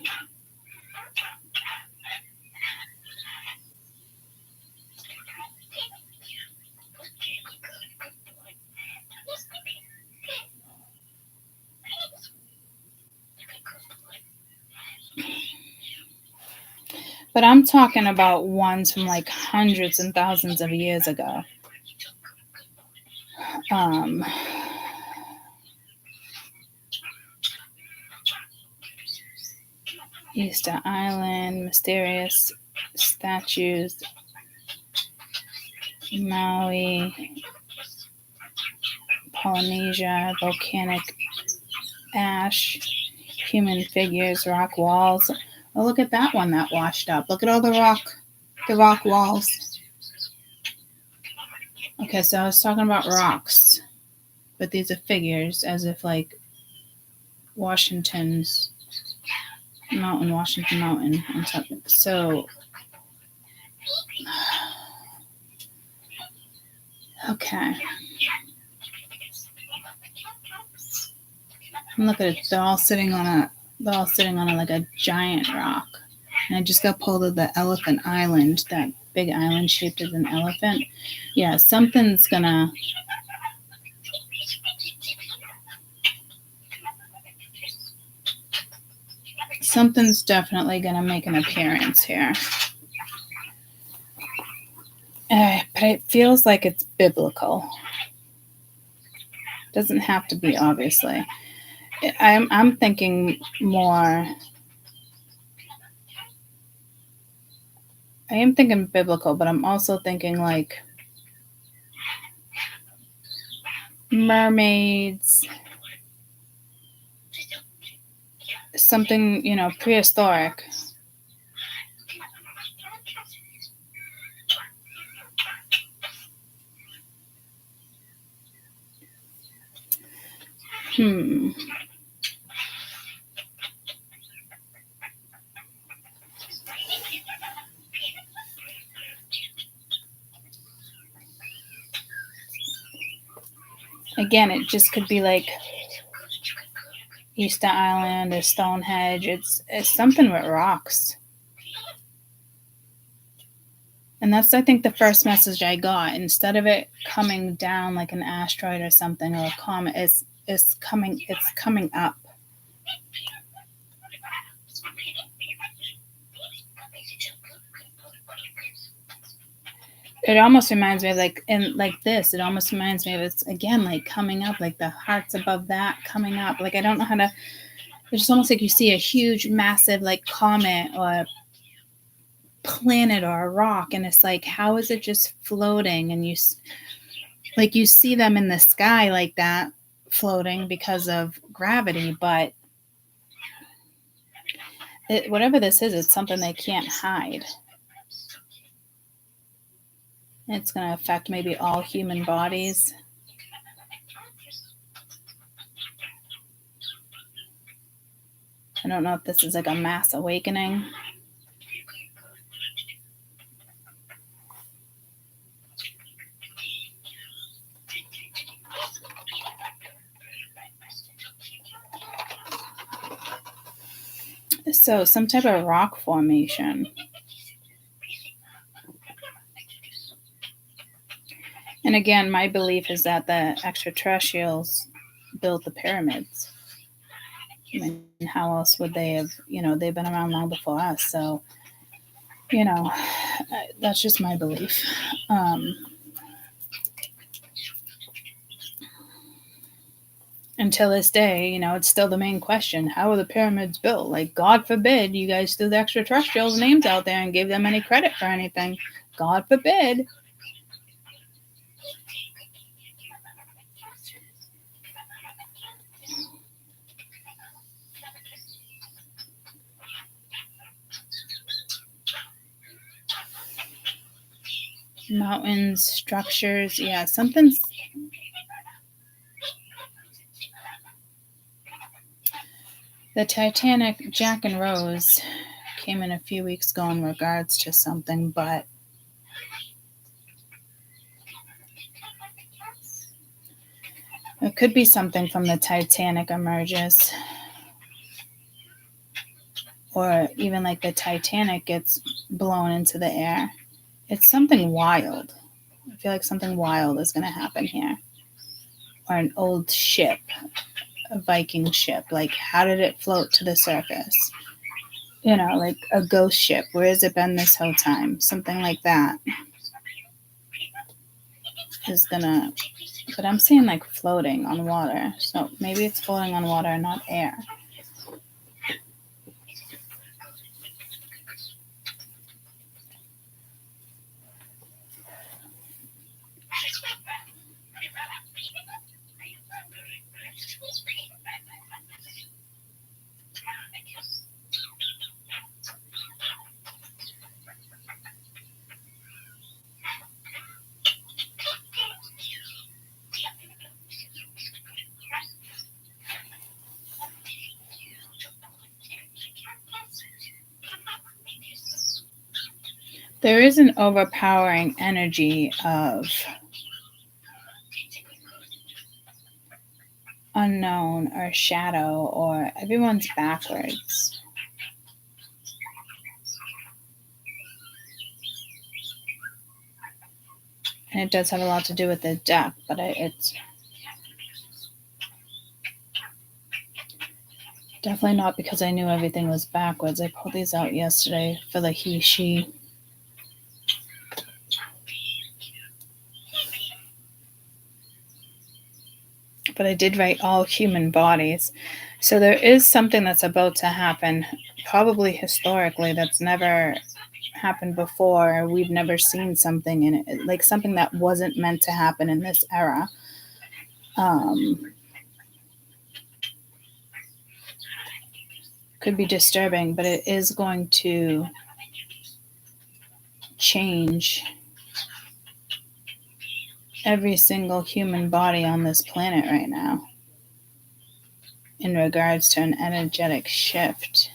But I'm talking about ones from like hundreds and thousands of years ago. Easter Island, mysterious statues, Maui, Polynesia, volcanic ash, human figures, rock walls. Oh, look at that one that washed up. Look at all the rock walls. Okay, so I was talking about rocks, but these are figures, as if like Washington Mountain, on top. So, okay. And look at it. They're all sitting on a like a giant rock. And I just got pulled of the Elephant Island, that big island shaped as an elephant. Yeah, something's definitely gonna make an appearance here. But it feels like it's biblical. Doesn't have to be, obviously. I'm thinking more. I am thinking biblical, but I'm also thinking like mermaids, something, prehistoric. Again, it just could be like Easter Island or Stonehenge. It's something with rocks. And that's, I think, the first message I got. Instead of it coming down like an asteroid or something, or a comet, it's coming up. It almost reminds me of this. It almost reminds me of it's again like coming up, like the hearts above that coming up. Like I don't know how to. It's just almost like you see a huge, massive like comet or a planet or a rock, and it's like, how is it just floating? And you see them in the sky like that, floating because of gravity, but whatever this is, it's something they can't hide. It's going to affect maybe all human bodies. I don't know if this is like a mass awakening. So some type of rock formation. And again, my belief is that the extraterrestrials built the pyramids. I mean, how else would they have, they've been around long before us. So You know, that's just my belief. Until this day, it's still the main question. How are the pyramids built? Like, God forbid you guys threw the extraterrestrials' names out there and gave them any credit for anything. God forbid. Mountains, structures, yeah, something's... The Titanic, Jack and Rose, came in a few weeks ago in regards to something, but it could be something from the Titanic emerges. Or even like the Titanic gets blown into the air. It's something wild. I feel like something wild is going to happen here. Or an old ship, a Viking ship. Like, how did it float to the surface? Like a ghost ship. Where has it been this whole time? Something like that is going to... But I'm seeing like floating on water. So maybe it's floating on water and not air. There is an overpowering energy of unknown or shadow, or everyone's backwards. And it does have a lot to do with the death, but it's definitely not because I knew everything was backwards. I pulled these out yesterday for the he, she. But I did write all human bodies. So there is something that's about to happen, probably historically, that's never happened before. We've never seen something in it, like something that wasn't meant to happen in this era. Could be disturbing, but it is going to change every single human body on this planet right now in regards to an energetic shift.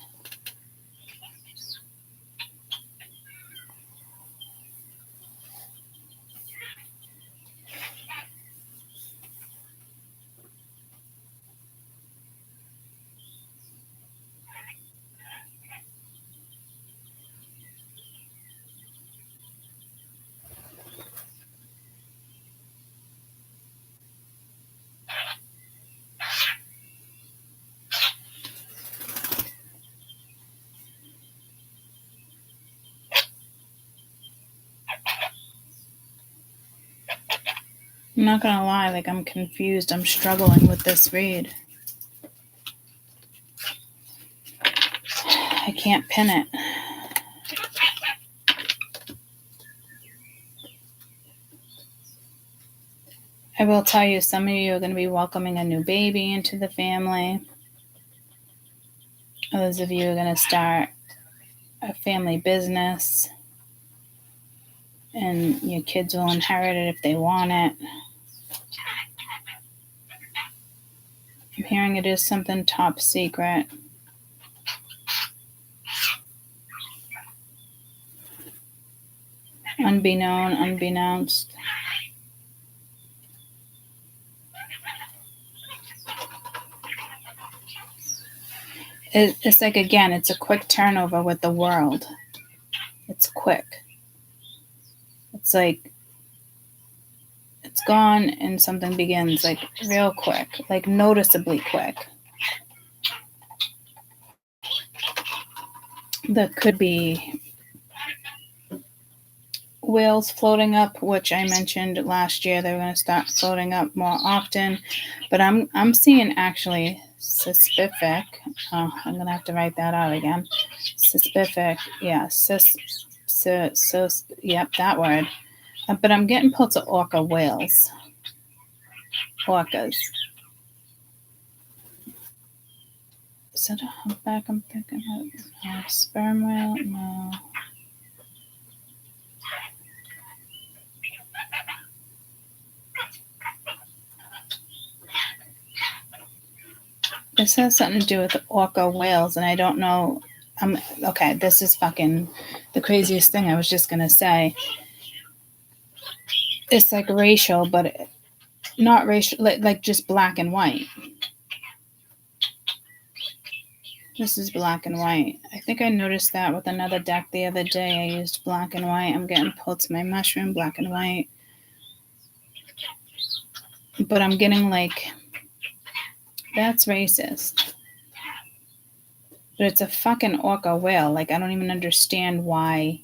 I'm not gonna lie, like, I'm confused. I'm struggling with this read. I can't pin it. I will tell you, some of you are going to be welcoming a new baby into the family. Others of you are going to start a family business, and your kids will inherit it if they want it. I'm hearing it is something top secret. Unbeknownst. It's like, again, it's a quick turnover with the world. It's quick. It's like it's gone and something begins, like real quick, like noticeably quick. That could be whales floating up, which I mentioned last year. They're going to start floating up more often. But I'm seeing actually specific. Oh, I'm going to have to write that out again. Specific. Yeah. Yep, that word. But I'm getting pulls of orca whales. Orcas. Is that a humpback I'm thinking of? No, sperm whale? No. This has something to do with orca whales, and I don't know. Okay, this is fucking the craziest thing I was just going to say. It's like racial, but not racial, like just black and white. This is black and white. I think I noticed that with another deck the other day. I used black and white. I'm getting pulled to my mushroom, black and white. But I'm getting like, that's racist. But it's a fucking orca whale. Like, I don't even understand why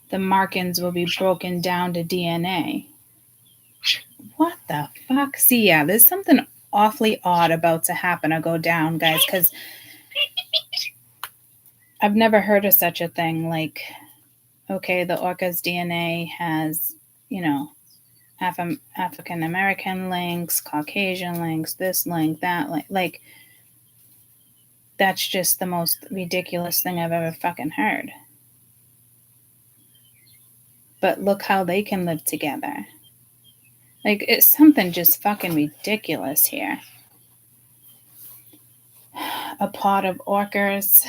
the markings will be broken down to DNA. What the fuck? See, yeah, there's something awfully odd about to happen or go down, guys, because I've never heard of such a thing. Like, okay, the orca's DNA has, you know, African American links, Caucasian links, this link, that link. Like, that's just the most ridiculous thing I've ever fucking heard. But look how they can live together. Like, it's something just fucking ridiculous here. A pod of orcas.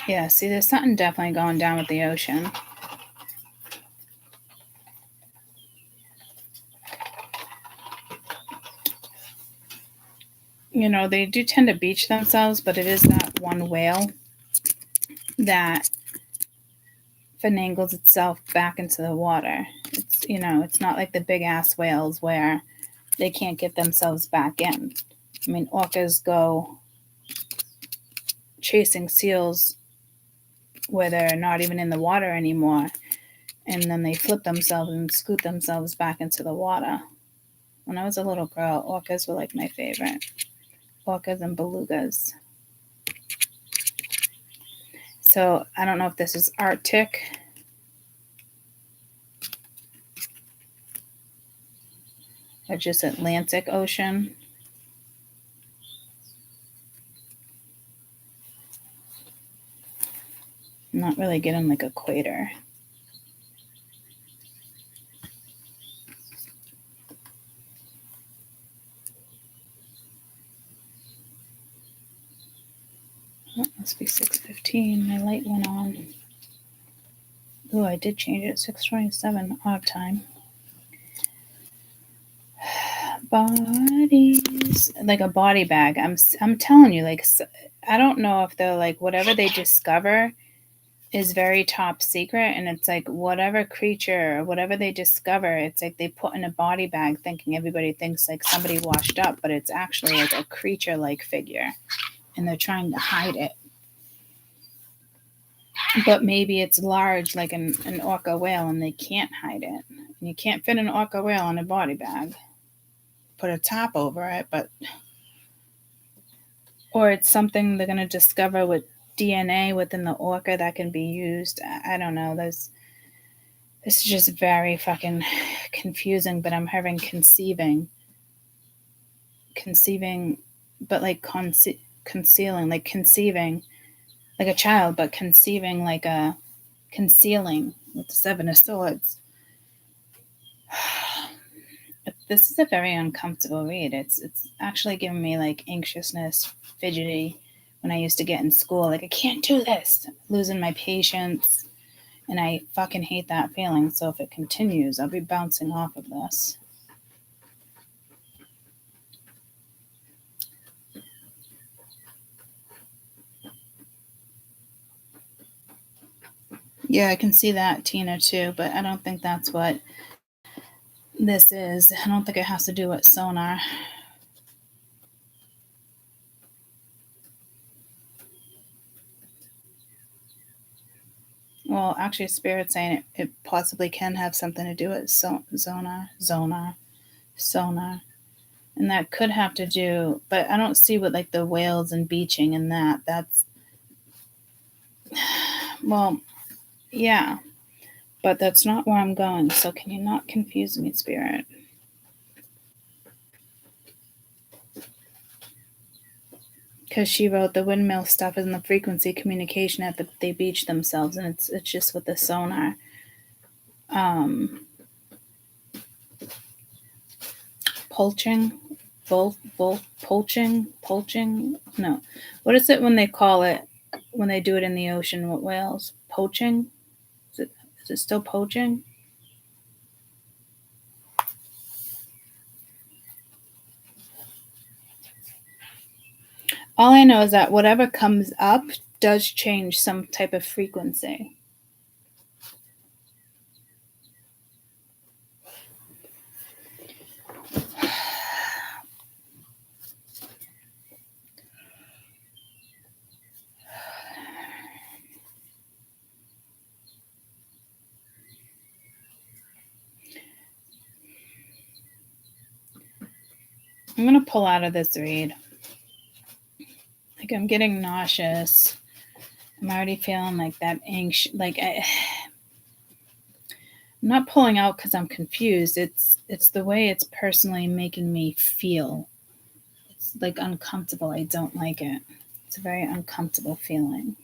Yeah, see, there's something definitely going down with the ocean. You know, they do tend to beach themselves, but it is that one whale that finagles itself back into the water. It's, you know, it's not like the big ass whales where they can't get themselves back in. I mean, orcas go chasing seals where they're not even in the water anymore, and then they flip themselves and scoot themselves back into the water. When I was a little girl, orcas were like my favorite. Orcas and belugas. So I don't know if this is Arctic or just Atlantic Ocean. I'm not really getting like equator. Oh, it must be 6:15. My light went on. Oh, I did change it. 6:27 odd time. Bodies, like a body bag. I'm telling you, like, I don't know if they're like whatever they discover is very top secret, and it's like whatever creature or whatever they discover, it's like they put in a body bag thinking everybody thinks like somebody washed up, but it's actually like a creature like figure, and they're trying to hide it. But maybe it's large like an orca whale and they can't hide it. And you can't fit an orca whale in a body bag. Put a top over it, but or it's something they're going to discover with DNA within the orca that can be used. I don't know. This is just very fucking confusing, but I'm having conceiving, but like concealing, like conceiving like a child, but conceiving like a concealing with the Seven of Swords. This is a very uncomfortable read. It's actually giving me like anxiousness, fidgety when I used to get in school. Like, I can't do this. Losing my patience. And I fucking hate that feeling. So if it continues, I'll be bouncing off of this. Yeah, I can see that, Tina, too. But I don't think that's what this is. I don't think it has to do with sonar. Well, actually, Spirit's saying it possibly can have something to do with sonar. And that could have to do, but I don't see what like the whales and beaching and that's, well, yeah, but that's not where I'm going. So can you not confuse me, Spirit? Because she wrote the windmill stuff is in the frequency communication at they beach themselves, and it's just with the sonar. Poaching, poaching. No, what is it when they call it when they do it in the ocean with whales? Poaching. Is it still poaching? All I know is that whatever comes up does change some type of frequency. I'm going to pull out of this read. Like, I'm getting nauseous. I'm already feeling like that anxious. Like, I'm not pulling out because I'm confused. It's the way it's personally making me feel. It's like uncomfortable. I don't like it. It's a very uncomfortable feeling.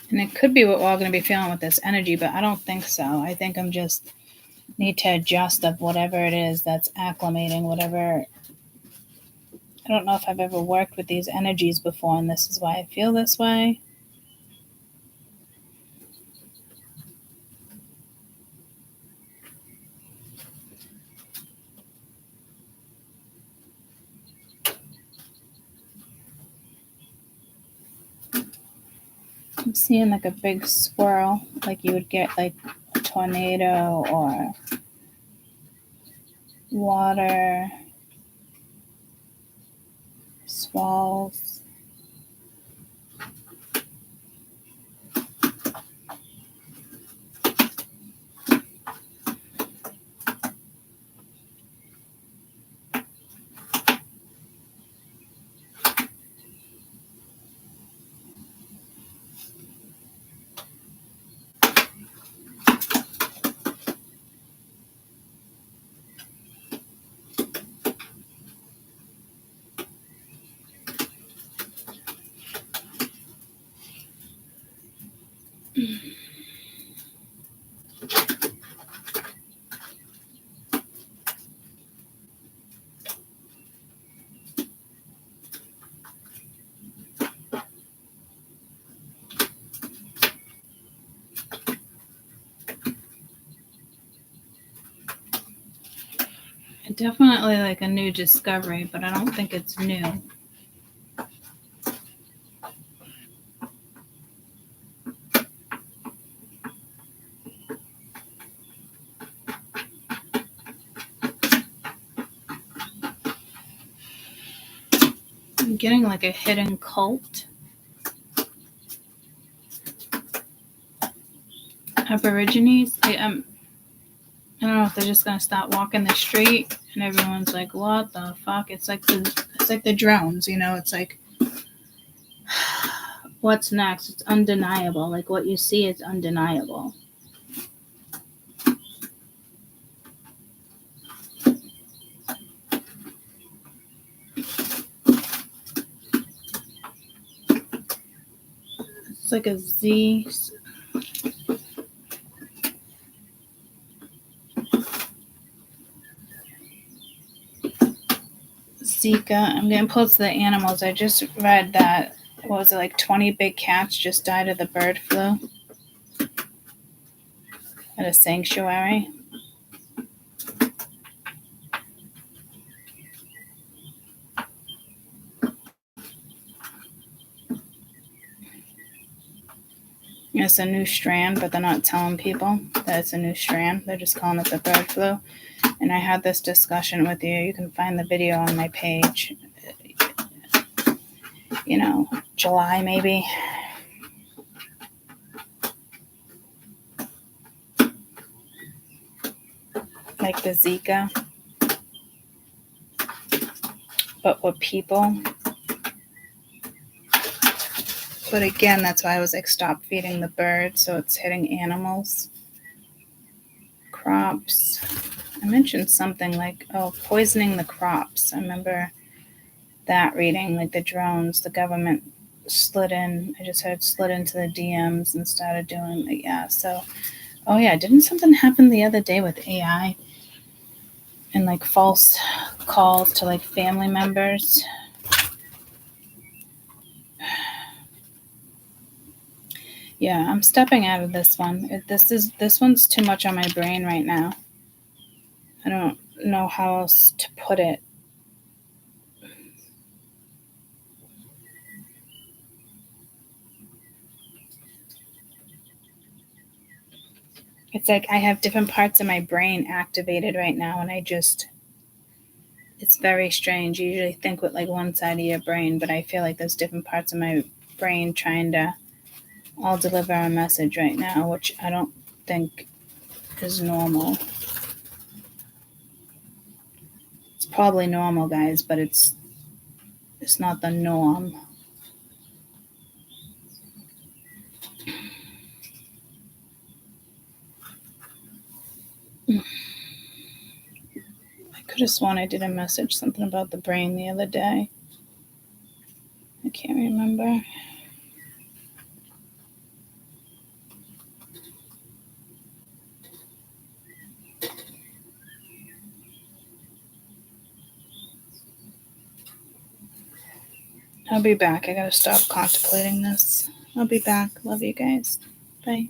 And it could be what we're all going to be feeling with this energy, but I don't think so. I think I'm just need to adjust of whatever it is that's acclimating, whatever. I don't know if I've ever worked with these energies before, and this is why I feel this way. I'm seeing like a big swirl, like you would get like a tornado or water, swirls. Definitely like a new discovery, but I don't think it's new. I'm getting like a hidden cult. Aborigines. I don't know if they're just gonna stop walking the street and everyone's like, "What the fuck?" It's like the drones, you know. It's like, what's next? It's undeniable. Like what you see is undeniable. It's like a Z. Zika. I'm getting close to the animals. I just read that, what was it, like 20 big cats just died of the bird flu at a sanctuary. It's a new strand, but they're not telling people that that it's a new strand. They're just calling it the bird flu. And I had this discussion with you. You can find the video on my page. You know, July maybe. Like the Zika. But with people. But again, that's why I was like, stop feeding the birds. So it's hitting animals. Crops. I mentioned something like, poisoning the crops. I remember that reading, like the drones, the government slid into the DMs and started doing it. Yeah. So, didn't something happen the other day with AI and like false calls to like family members? Yeah, I'm stepping out of this one. This one's too much on my brain right now. I don't know how else to put it. It's like I have different parts of my brain activated right now, and it's very strange. You usually think with like one side of your brain, but I feel like there's different parts of my brain trying to all deliver a message right now, which I don't think is normal. It's probably normal, guys, but it's not the norm. I could have sworn I did a message, something about the brain the other day. I can't remember. I'll be back. I gotta stop contemplating this. I'll be back. Love you guys. Bye.